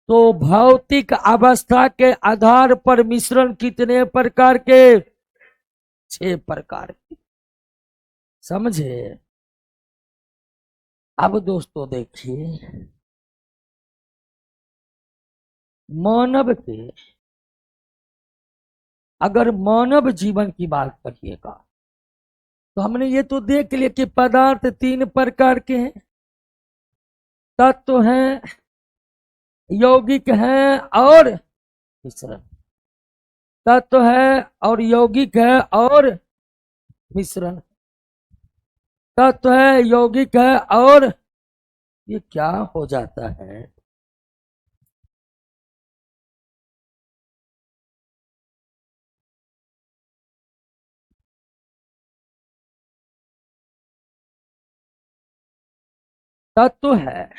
तो भौतिक अवस्था के आधार पर मिश्रण कितने प्रकार के? 6 प्रकार के। समझे? अब दोस्तों देखिए, मानव के, अगर मानव जीवन की बात करिएगा तो हमने ये तो देख लिया कि पदार्थ 3 प्रकार के हैं। तत्व हैं, यौगिक हैं और मिश्रण। तत्व है और यौगिक है और मिश्रण। तत्व है, यौगिक है और ये क्या हो जाता है? तत्व है,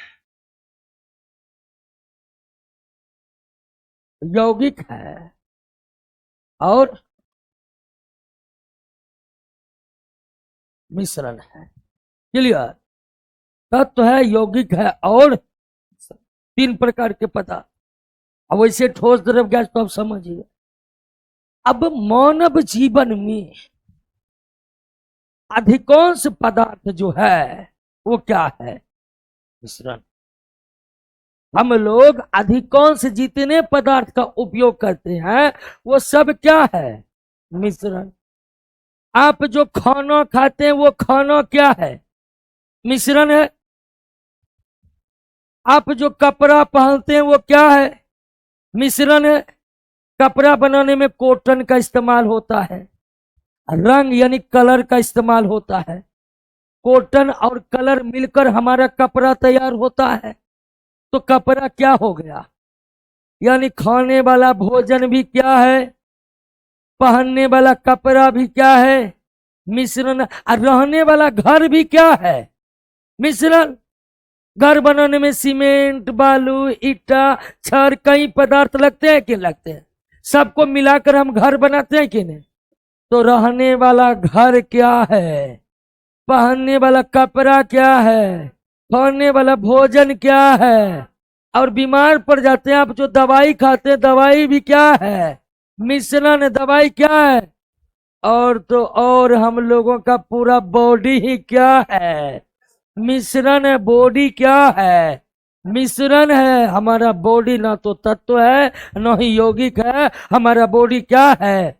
यौगिक है और मिश्रण है। क्लियर? तत्व है, यौगिक है और 3 प्रकार के पदार्थ। अब वैसे ठोस द्रव गैस तो आप समझिए। अब मानव जीवन में अधिकांश पदार्थ जो है वो क्या है? मिश्रण। हम लोग अधिकांश जितने पदार्थ का उपयोग करते हैं वो सब क्या है? मिश्रण। आप जो खाना खाते हैं वो खाना क्या है? मिश्रण है। आप जो कपड़ा पहनते हैं वो क्या है? मिश्रण है। कपड़ा बनाने में कॉटन का इस्तेमाल होता है, रंग यानी कलर का इस्तेमाल होता है। कॉटन और कलर मिलकर हमारा कपड़ा तैयार होता है। तो कपड़ा क्या हो गया? यानी खाने वाला भोजन भी क्या है? पहनने वाला कपड़ा भी क्या है? मिश्रण। और रहने वाला घर भी क्या है? मिश्रण। घर बनाने में सीमेंट, बालू, ईटा, छड़, कई पदार्थ लगते हैं कि लगते हैं? सबको मिलाकर हम घर बनाते हैं कि नहीं? तो रहने वाला घर क्या है? पहनने वाला कपड़ा क्या है? खाने वाला भोजन क्या है? और बीमार पड़ जाते हैं आप जो दवाई खाते हैं, दवाई भी क्या है? मिश्रण। दवाई क्या है? और तो और हम लोगों का पूरा बॉडी ही क्या है? मिश्रण है। बॉडी क्या है? मिश्रण है। हमारा बॉडी ना तो तत्व है ना ही यौगिक है। हमारा बॉडी क्या है?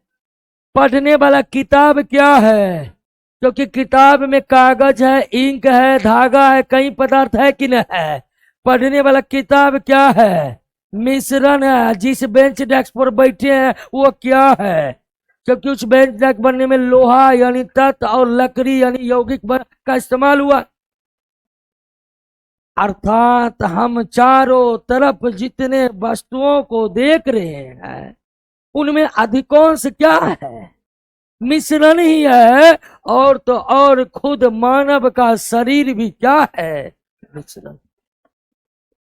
पढ़ने वाला किताब क्या है? क्योंकि किताब में कागज है, इंक है, धागा है, कई पदार्थ है कि नहीं है? पढ़ने वाला किताब क्या है? मिश्रण है। जिस बेंच डेस्क पर बैठे हैं वो क्या है? क्योंकि उस बेंच डेस्क बनने में लोहा यानी तत्व और लकड़ी यानी यौगिक का इस्तेमाल हुआ। अर्थात हम चारों तरफ जितने वस्तुओं को देख रहे हैं उनमें अधिकांश क्या है? मिश्रण ही है। और तो और खुद मानव का शरीर भी क्या है? मिश्रण।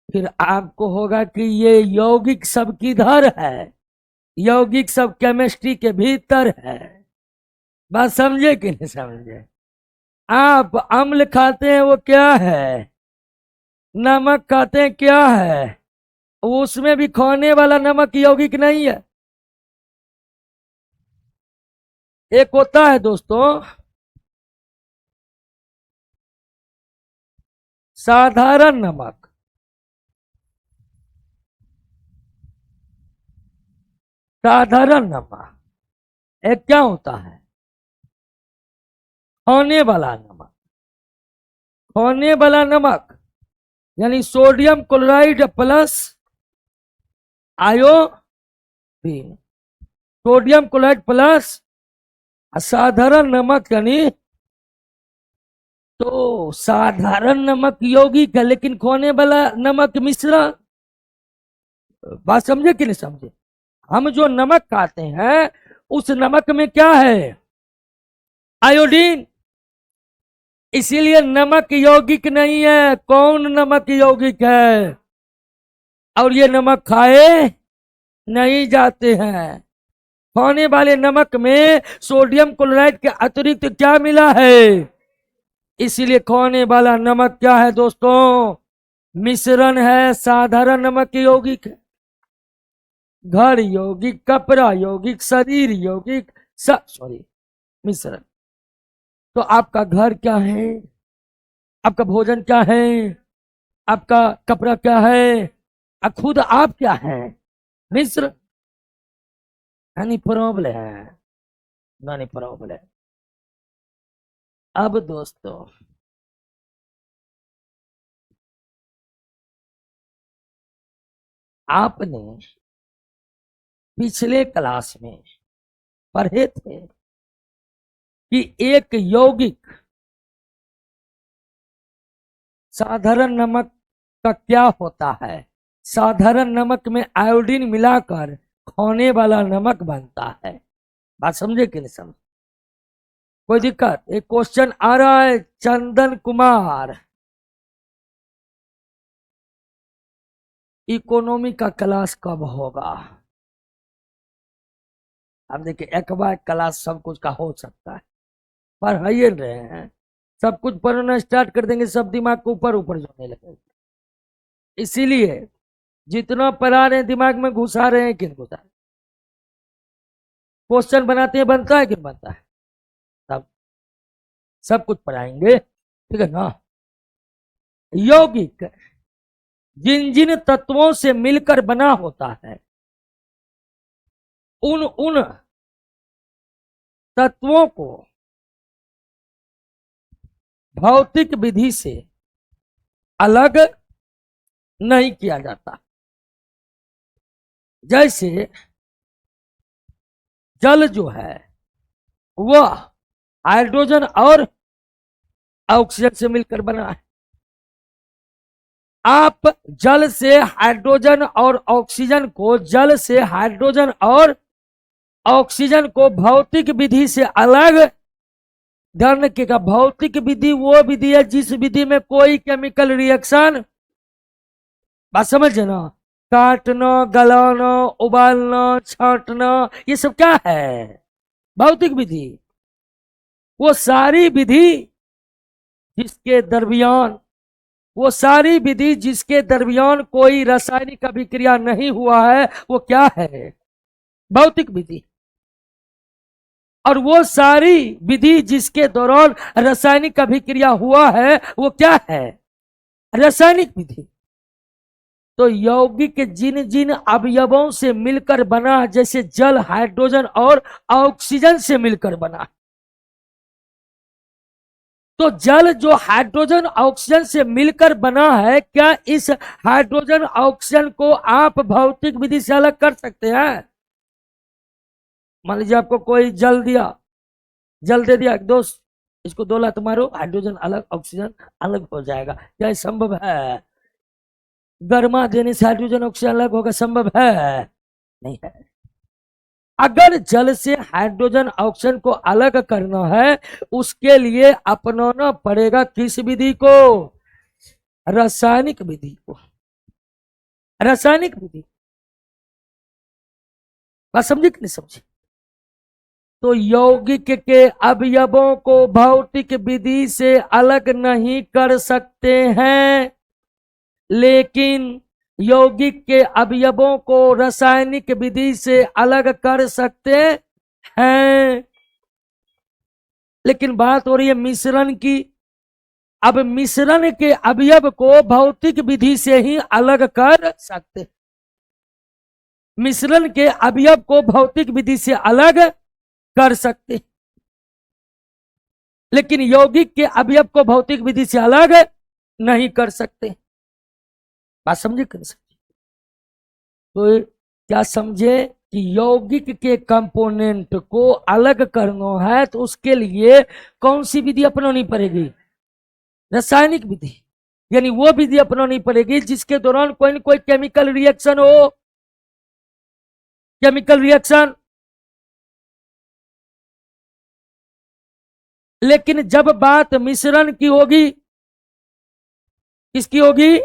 फिर आपको होगा कि ये यौगिक सब किधर है? यौगिक सब केमिस्ट्री के भीतर है। बात समझे कि नहीं समझे? आप अम्ल खाते हैं वो क्या है? नमक खाते हैं क्या है? उसमें भी खाने वाला नमक यौगिक नहीं है। एक होता है दोस्तों साधारण नमक। साधारण नमक एक क्या होता है? खाने वाला नमक। खाने वाला नमक यानी sodium chloride plus iodine. Sodium chloride plus साधारण नमक यानी, तो साधारण नमक यौगिक है लेकिन खोने वाला नमक मिश्रण। बात समझे कि नहीं समझे? हम जो नमक खाते हैं उस नमक में क्या है? आयोडीन। इसीलिए नमक यौगिक नहीं है। कौन नमक यौगिक है? और ये नमक खाए नहीं जाते हैं। खाने वाले नमक में सोडियम क्लोराइड के अतिरिक्त क्या मिला है? इसीलिए खाने वाला नमक क्या है दोस्तों? मिश्रण है। साधारण नमक यौगिक है। घर यौगिक, कपड़ा यौगिक, शरीर यौगिक, सॉरी मिश्रण। तो आपका घर क्या है? आपका भोजन क्या है? आपका कपड़ा क्या है? खुद आप क्या है? मिश्र। यानी प्रॉब्लम है, नहीं प्रॉब्लम है। अब दोस्तों आपने पिछले क्लास में पढ़े थे कि एक यौगिक साधारण नमक का क्या होता है? साधारण नमक में आयोडीन मिलाकर खाने वाला नमक बनता है। बात समझे कि नहीं समझे? कोई दिक्कत? एक क्वेश्चन आ रहा है चंदन कुमार, इकोनॉमी का क्लास कब होगा? अब देखिए एक बार क्लास सब कुछ का हो सकता है, पढ़ ही रहे हैं, सब कुछ पढ़ना स्टार्ट कर देंगे, सब दिमाग को ऊपर ऊपर जाने लगेगा। इसीलिए जितना पढ़ा रहे हैं दिमाग में घुसा रहे हैं कि नहीं घुसा रहे? क्वेश्चन बनाते हैं, बनता है कि नहीं बनता है? सब कुछ पढ़ाएंगे, ठीक है ना? यौगिक जिन जिन तत्वों से मिलकर बना होता है उन उन तत्वों को भौतिक विधि से अलग नहीं किया जाता। जैसे जल जो है वह हाइड्रोजन और ऑक्सीजन से मिलकर बना है। आप जल से हाइड्रोजन और ऑक्सीजन को, जल से हाइड्रोजन और ऑक्सीजन को भौतिक विधि से अलग, ध्यान रखिएगा, भौतिक विधि वो विधि है जिस विधि में कोई केमिकल रिएक्शन, बात समझ ना, काटना, गलाना, उबालना, छांटना, ये सब क्या है? भौतिक विधि। वो सारी विधि जिसके दरमियान, वो सारी विधि जिसके दरमियान कोई रासायनिक अभिक्रिया नहीं हुआ है वो क्या है? भौतिक विधि। और वो सारी विधि जिसके दौरान रासायनिक अभिक्रिया हुआ है वो क्या है? रासायनिक विधि। तो यौगिक जिन जिन अवयवों से मिलकर बना, जैसे जल हाइड्रोजन और ऑक्सीजन से मिलकर बना, तो जल जो हाइड्रोजन ऑक्सीजन से मिलकर बना है, क्या इस हाइड्रोजन ऑक्सीजन को आप भौतिक विधि से अलग कर सकते हैं? मान लीजिए आपको कोई जल दिया, जल दे दिया, दोस्त इसको 2 लात मारो, हाइड्रोजन अलग ऑक्सीजन अलग हो जाएगा, क्या संभव है? गर्मा देने से हाइड्रोजन ऑक्सीजन अलग होगा, संभव है? नहीं है। अगर जल से हाइड्रोजन ऑक्सीजन को अलग करना है उसके लिए अपनाना पड़ेगा किस विधि को? रासायनिक विधि को। रासायनिक विधि। बात समझे कि नहीं समझे? तो यौगिक के अवयवों को भौतिक विधि से अलग नहीं कर सकते हैं, लेकिन यौगिक के अवयवों को रासायनिक विधि से अलग कर सकते हैं। लेकिन बात हो रही है मिश्रण की। अब मिश्रण के अवयव को भौतिक विधि से ही अलग कर सकते, मिश्रण के अवयव को भौतिक विधि से अलग कर सकते, लेकिन यौगिक के अवयव को भौतिक विधि से अलग नहीं कर सकते। बात समझे कि नहीं समझे? तो क्या समझे कि यौगिक के कंपोनेंट को अलग करना है तो उसके लिए कौन सी विधि अपनानी पड़ेगी? रासायनिक विधि, यानी वो विधि अपनानी पड़ेगी जिसके दौरान कोई न कोई केमिकल रिएक्शन हो। Chemical reaction. लेकिन जब बात मिश्रण की होगी, किसकी होगी?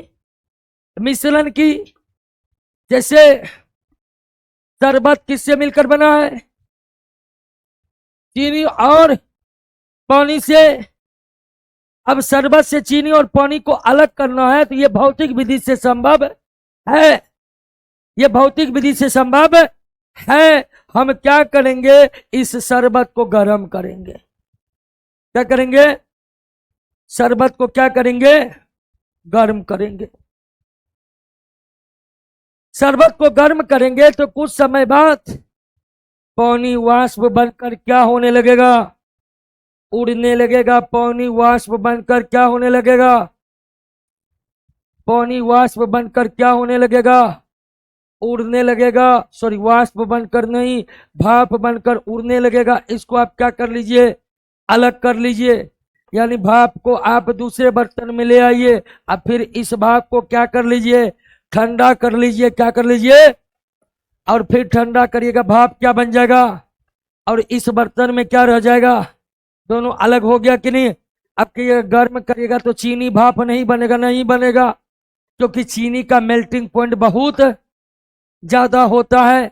मिश्रण की। जैसे शरबत किससे मिलकर बना है? चीनी और पानी से। अब शरबत से चीनी और पानी को अलग करना है तो यह भौतिक विधि से संभव है। यह भौतिक विधि से संभव है। हम क्या करेंगे? इस शरबत को गर्म करेंगे। क्या करेंगे? शरबत को क्या करेंगे? गर्म करेंगे। शरबत को गर्म करेंगे तो कुछ समय बाद पानी वाष्प बनकर क्या होने लगेगा? उड़ने लगेगा। पानी वाष्प बनकर क्या होने लगेगा? पानी वाष्प बनकर क्या होने लगेगा? उड़ने लगेगा। सॉरी, वाष्प बनकर नहीं, भाप बनकर उड़ने लगेगा। इसको आप क्या कर लीजिए? अलग कर लीजिए। यानी भाप को आप दूसरे बर्तन में ले आइए। अब फिर इस भाप को क्या कर लीजिए? ठंडा कर लीजिए। क्या कर लीजिए? और फिर ठंडा करिएगा, भाप क्या बन जाएगा? और इस बर्तन में क्या रह जाएगा? दोनों अलग हो गया कि नहीं? अब गर्म करिएगा तो चीनी भाप नहीं बनेगा। नहीं बनेगा, क्योंकि चीनी का मेल्टिंग पॉइंट बहुत ज्यादा होता है।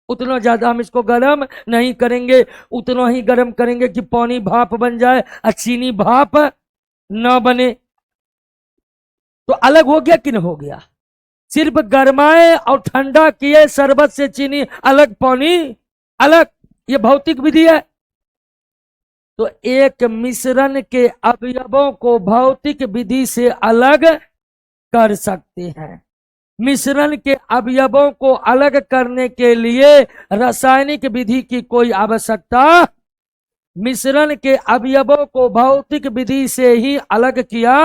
उतना ज्यादा हम इसको गर्म नहीं करेंगे। उतना ही गर्म करेंगे कि पानी भाप बन जाए और चीनी भाप न बने। तो अलग हो गया कि नहीं हो गया? सिर्फ गरमाए और ठंडा किए शरबत से चीनी अलग, पानी अलग। ये भौतिक विधि है। तो एक मिश्रण के अवयवों को भौतिक विधि से अलग कर सकते हैं। मिश्रण के अवयवों को अलग करने के लिए रासायनिक विधि की कोई आवश्यकता। मिश्रण के अवयवों को भौतिक विधि से ही अलग किया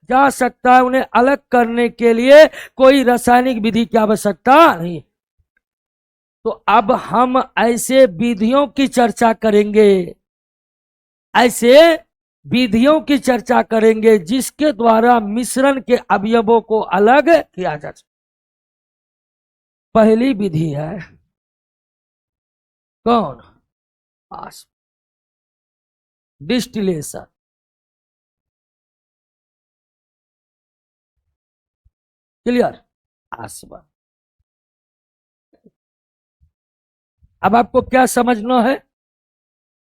जा सकता है। उन्हें अलग करने के लिए कोई रासायनिक विधि की आवश्यकता नहीं। तो अब हम ऐसे विधियों की चर्चा करेंगे। ऐसे विधियों की चर्चा करेंगे जिसके द्वारा मिश्रण के अवयवों को अलग किया जा सकता। पहली विधि है कौन? डिस्टिलेशन। क्लियर? आसवन। अब आपको क्या समझना है?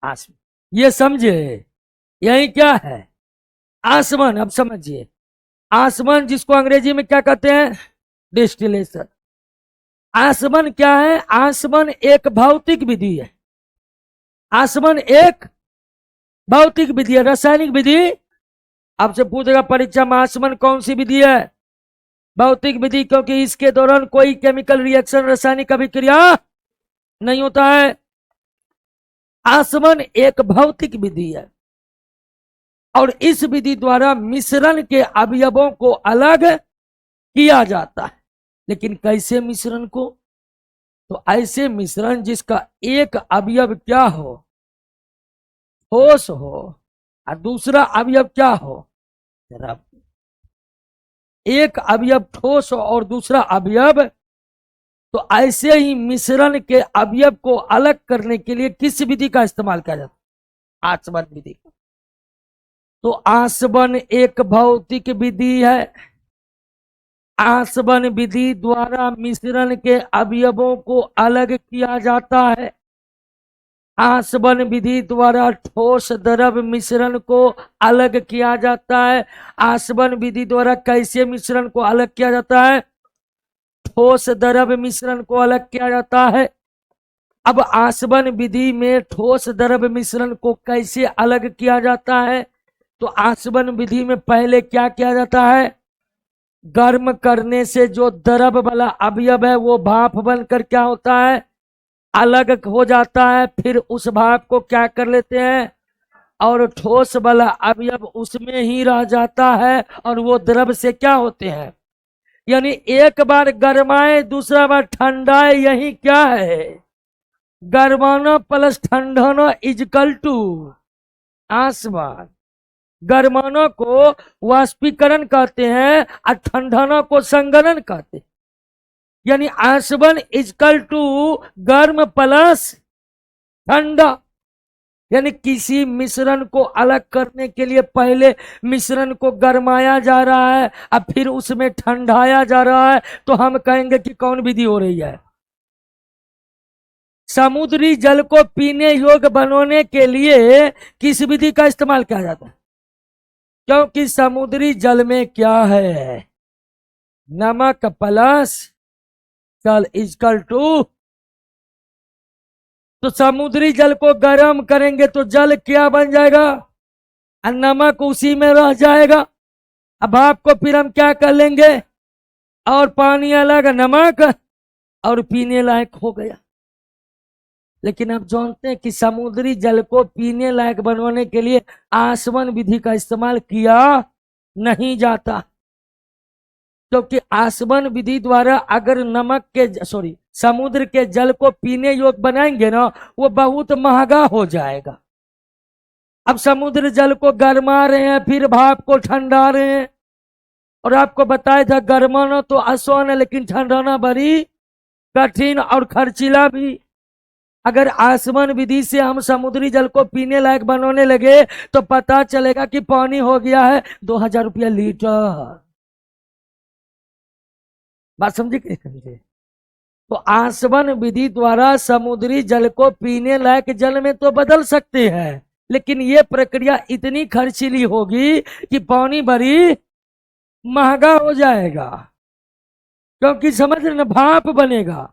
आसवन। ये समझे? यही क्या है? आसवन। अब समझिए, आसवन जिसको अंग्रेजी में क्या कहते हैं? डिस्टिलेशन। आसवन क्या है? आसवन एक भौतिक विधि है। आसवन एक भौतिक विधि है, रासायनिक विधि। आपसे पूछेगा परीक्षा में आसवन कौन सी विधि है? भौतिक विधि, क्योंकि इसके दौरान कोई केमिकल रिएक्शन, रासायनिक अभिक्रिया नहीं होता है। आसवन एक भौतिक विधि है और इस विधि द्वारा मिश्रण के अवयवों को अलग किया जाता है। लेकिन कैसे मिश्रण को? तो ऐसे मिश्रण जिसका एक अवयव क्या हो? ठोस हो और दूसरा अवयव क्या हो? द्रव। एक अवयव ठोस और दूसरा अवयव। तो ऐसे ही मिश्रण के अवयव को अलग करने के लिए किस विधि का इस्तेमाल किया जाता है? आसवन विधि। तो आसवन एक भौतिक विधि है। आसवन विधि द्वारा मिश्रण के अवयवों को अलग किया जाता है। आसवन विधि द्वारा ठोस द्रव मिश्रण को अलग किया जाता है। आसवन विधि द्वारा कैसे मिश्रण को अलग किया जाता है? ठोस द्रव मिश्रण को अलग किया जाता है। अब आसवन विधि में ठोस द्रव मिश्रण को कैसे अलग किया जाता है? तो आसवन विधि में पहले क्या किया जाता है? गर्म करने से जो द्रव वाला अवयव है वो भाप बनकर क्या होता है? अलग हो जाता है। फिर उस भाप को क्या कर लेते हैं? और ठोस वाला अवयव उसमें ही रह जाता है और वो द्रव से क्या होते हैं? यानी एक बार गर्माए दूसरा बार ठंडाए, यही क्या है? गर्माना प्लस ठंडाना इजकल टू आसमान। गर्माना को वाष्पीकरण कहते हैं और ठंडाना को संगलन कहते हैं। यानी आसमान इजकल टू गर्म प्लस ठंडा। यानी किसी मिश्रण को अलग करने के लिए पहले मिश्रण को गरमाया जा रहा है और फिर उसमें ठंडाया जा रहा है, तो हम कहेंगे कि कौन विधि हो रही है? समुद्री जल को पीने योग्य बनाने के लिए किस विधि का इस्तेमाल किया जाता है? क्योंकि समुद्री जल में क्या है? नमक प्लस जल इजकल टू। तो समुद्री जल को गर्म करेंगे तो जल क्या बन जाएगा? और नमक उसी में रह जाएगा। अब भाप को फिर हम क्या कर लेंगे? और पानी अलग, नमक, और पीने लायक हो गया। लेकिन आप जानते हैं कि समुद्री जल को पीने लायक बनवाने के लिए आसवन विधि का इस्तेमाल किया नहीं जाता, क्योंकि आसवन विधि द्वारा अगर समुद्र के जल को पीने योग्य बनाएंगे ना, वो बहुत महंगा हो जाएगा। अब समुद्र जल को गरमा रहे हैं, फिर भाप को ठंडा रहे हैं, और आपको बताया था गरमाना तो आसान है लेकिन ठंडाना बड़ी कठिन और खर्चीला भी। अगर आसमान विधि से हम समुद्री जल को पीने लायक बनाने लगे तो पता चलेगा कि पानी हो गया है 2000 रुपया लीटर। बात समझे कि नहीं समझे? तो आसवन विधि द्वारा समुद्री जल को पीने लायक जल में तो बदल सकते हैं, लेकिन ये प्रक्रिया इतनी खर्चीली होगी कि पानी बड़ी महंगा हो जाएगा। क्योंकि समझ रहे ना, भाप बनेगा।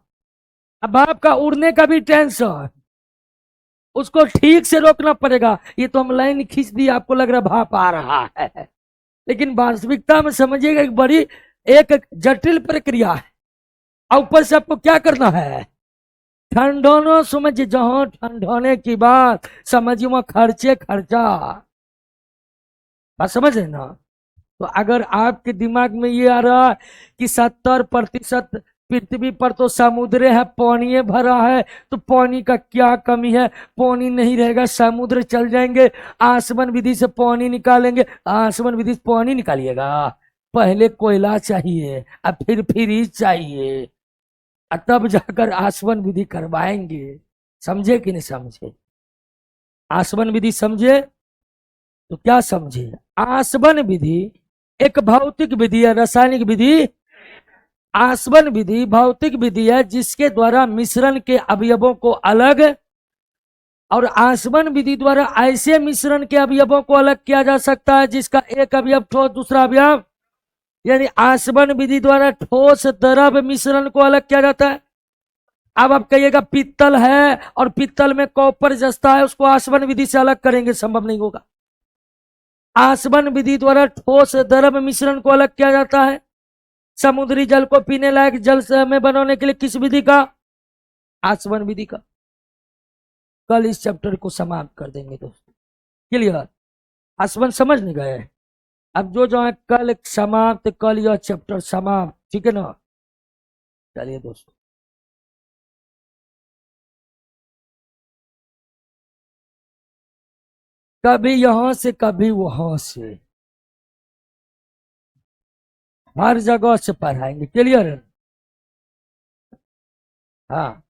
अब भाप का उड़ने का भी टेंशन, उसको ठीक से रोकना पड़ेगा। ये तो हम लाइन खींच दी, आपको लग रहा भाप आ रहा है, लेकिन वास्तविकता में समझिएगा एक बड़ी एक जटिल प्रक्रिया है। और ऊपर से आपको क्या करना है? ठंडोनो समझ, जहां ठंडोने की बात समझिए वहां खर्चा। बात समझ रहे ना? तो अगर आपके दिमाग में ये आ रहा है कि 70% पृथ्वी पर तो समुद्र है, पानी भरा है, तो पानी का क्या कमी है? पानी नहीं रहेगा, समुद्र चल जाएंगे, आसमान विधि से पानी निकालेंगे। आसमान विधि से पानी निकालिएगा, पहले कोयला चाहिए, अब फिर फ्रीज चाहिए, तब जाकर आसमान विधि करवाएंगे। समझे कि नहीं समझे? आसमान विधि समझे तो क्या समझे? आसवन विधि एक भौतिक विधि है, रासायनिक विधि। आसवन विधि भौतिक विधि है जिसके द्वारा मिश्रण के अवयवों को अलग, और आसवन विधि द्वारा ऐसे मिश्रण के अवयवों को अलग किया जा सकता है जिसका एक अवयव ठोस दूसरा अवयव, यानी आसवन विधि द्वारा ठोस द्रव मिश्रण को अलग किया जाता है। अब आप कहिएगा पित्तल है और पित्तल में कॉपर जस्ता है, उसको आसवन विधि से अलग करेंगे, संभव नहीं होगा। आसवन विधि द्वारा ठोस द्रव मिश्रण को अलग किया जाता है। समुद्री जल को पीने लायक जल में बनाने के लिए किस विधि का? आसवन विधि का। कल इस चैप्टर को समाप्त कर देंगे दोस्तों, क्लियर? आसवन समझ नहीं गए? अब जो है कल समाप्त, कल यह चैप्टर समाप्त, ठीक है ना? चलिए दोस्तों, कभी यहां से कभी वहां से, हर जगह से पढ़ाएंगे, क्लियर है? हाँ,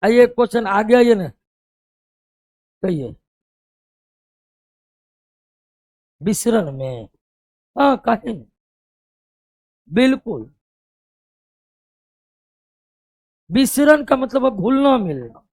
आइए क्वेश्चन आ गया ये ना, कहिए। मिश्रण में, हाँ कहीं, बिल्कुल। मिश्रण का मतलब घुलना मिलना।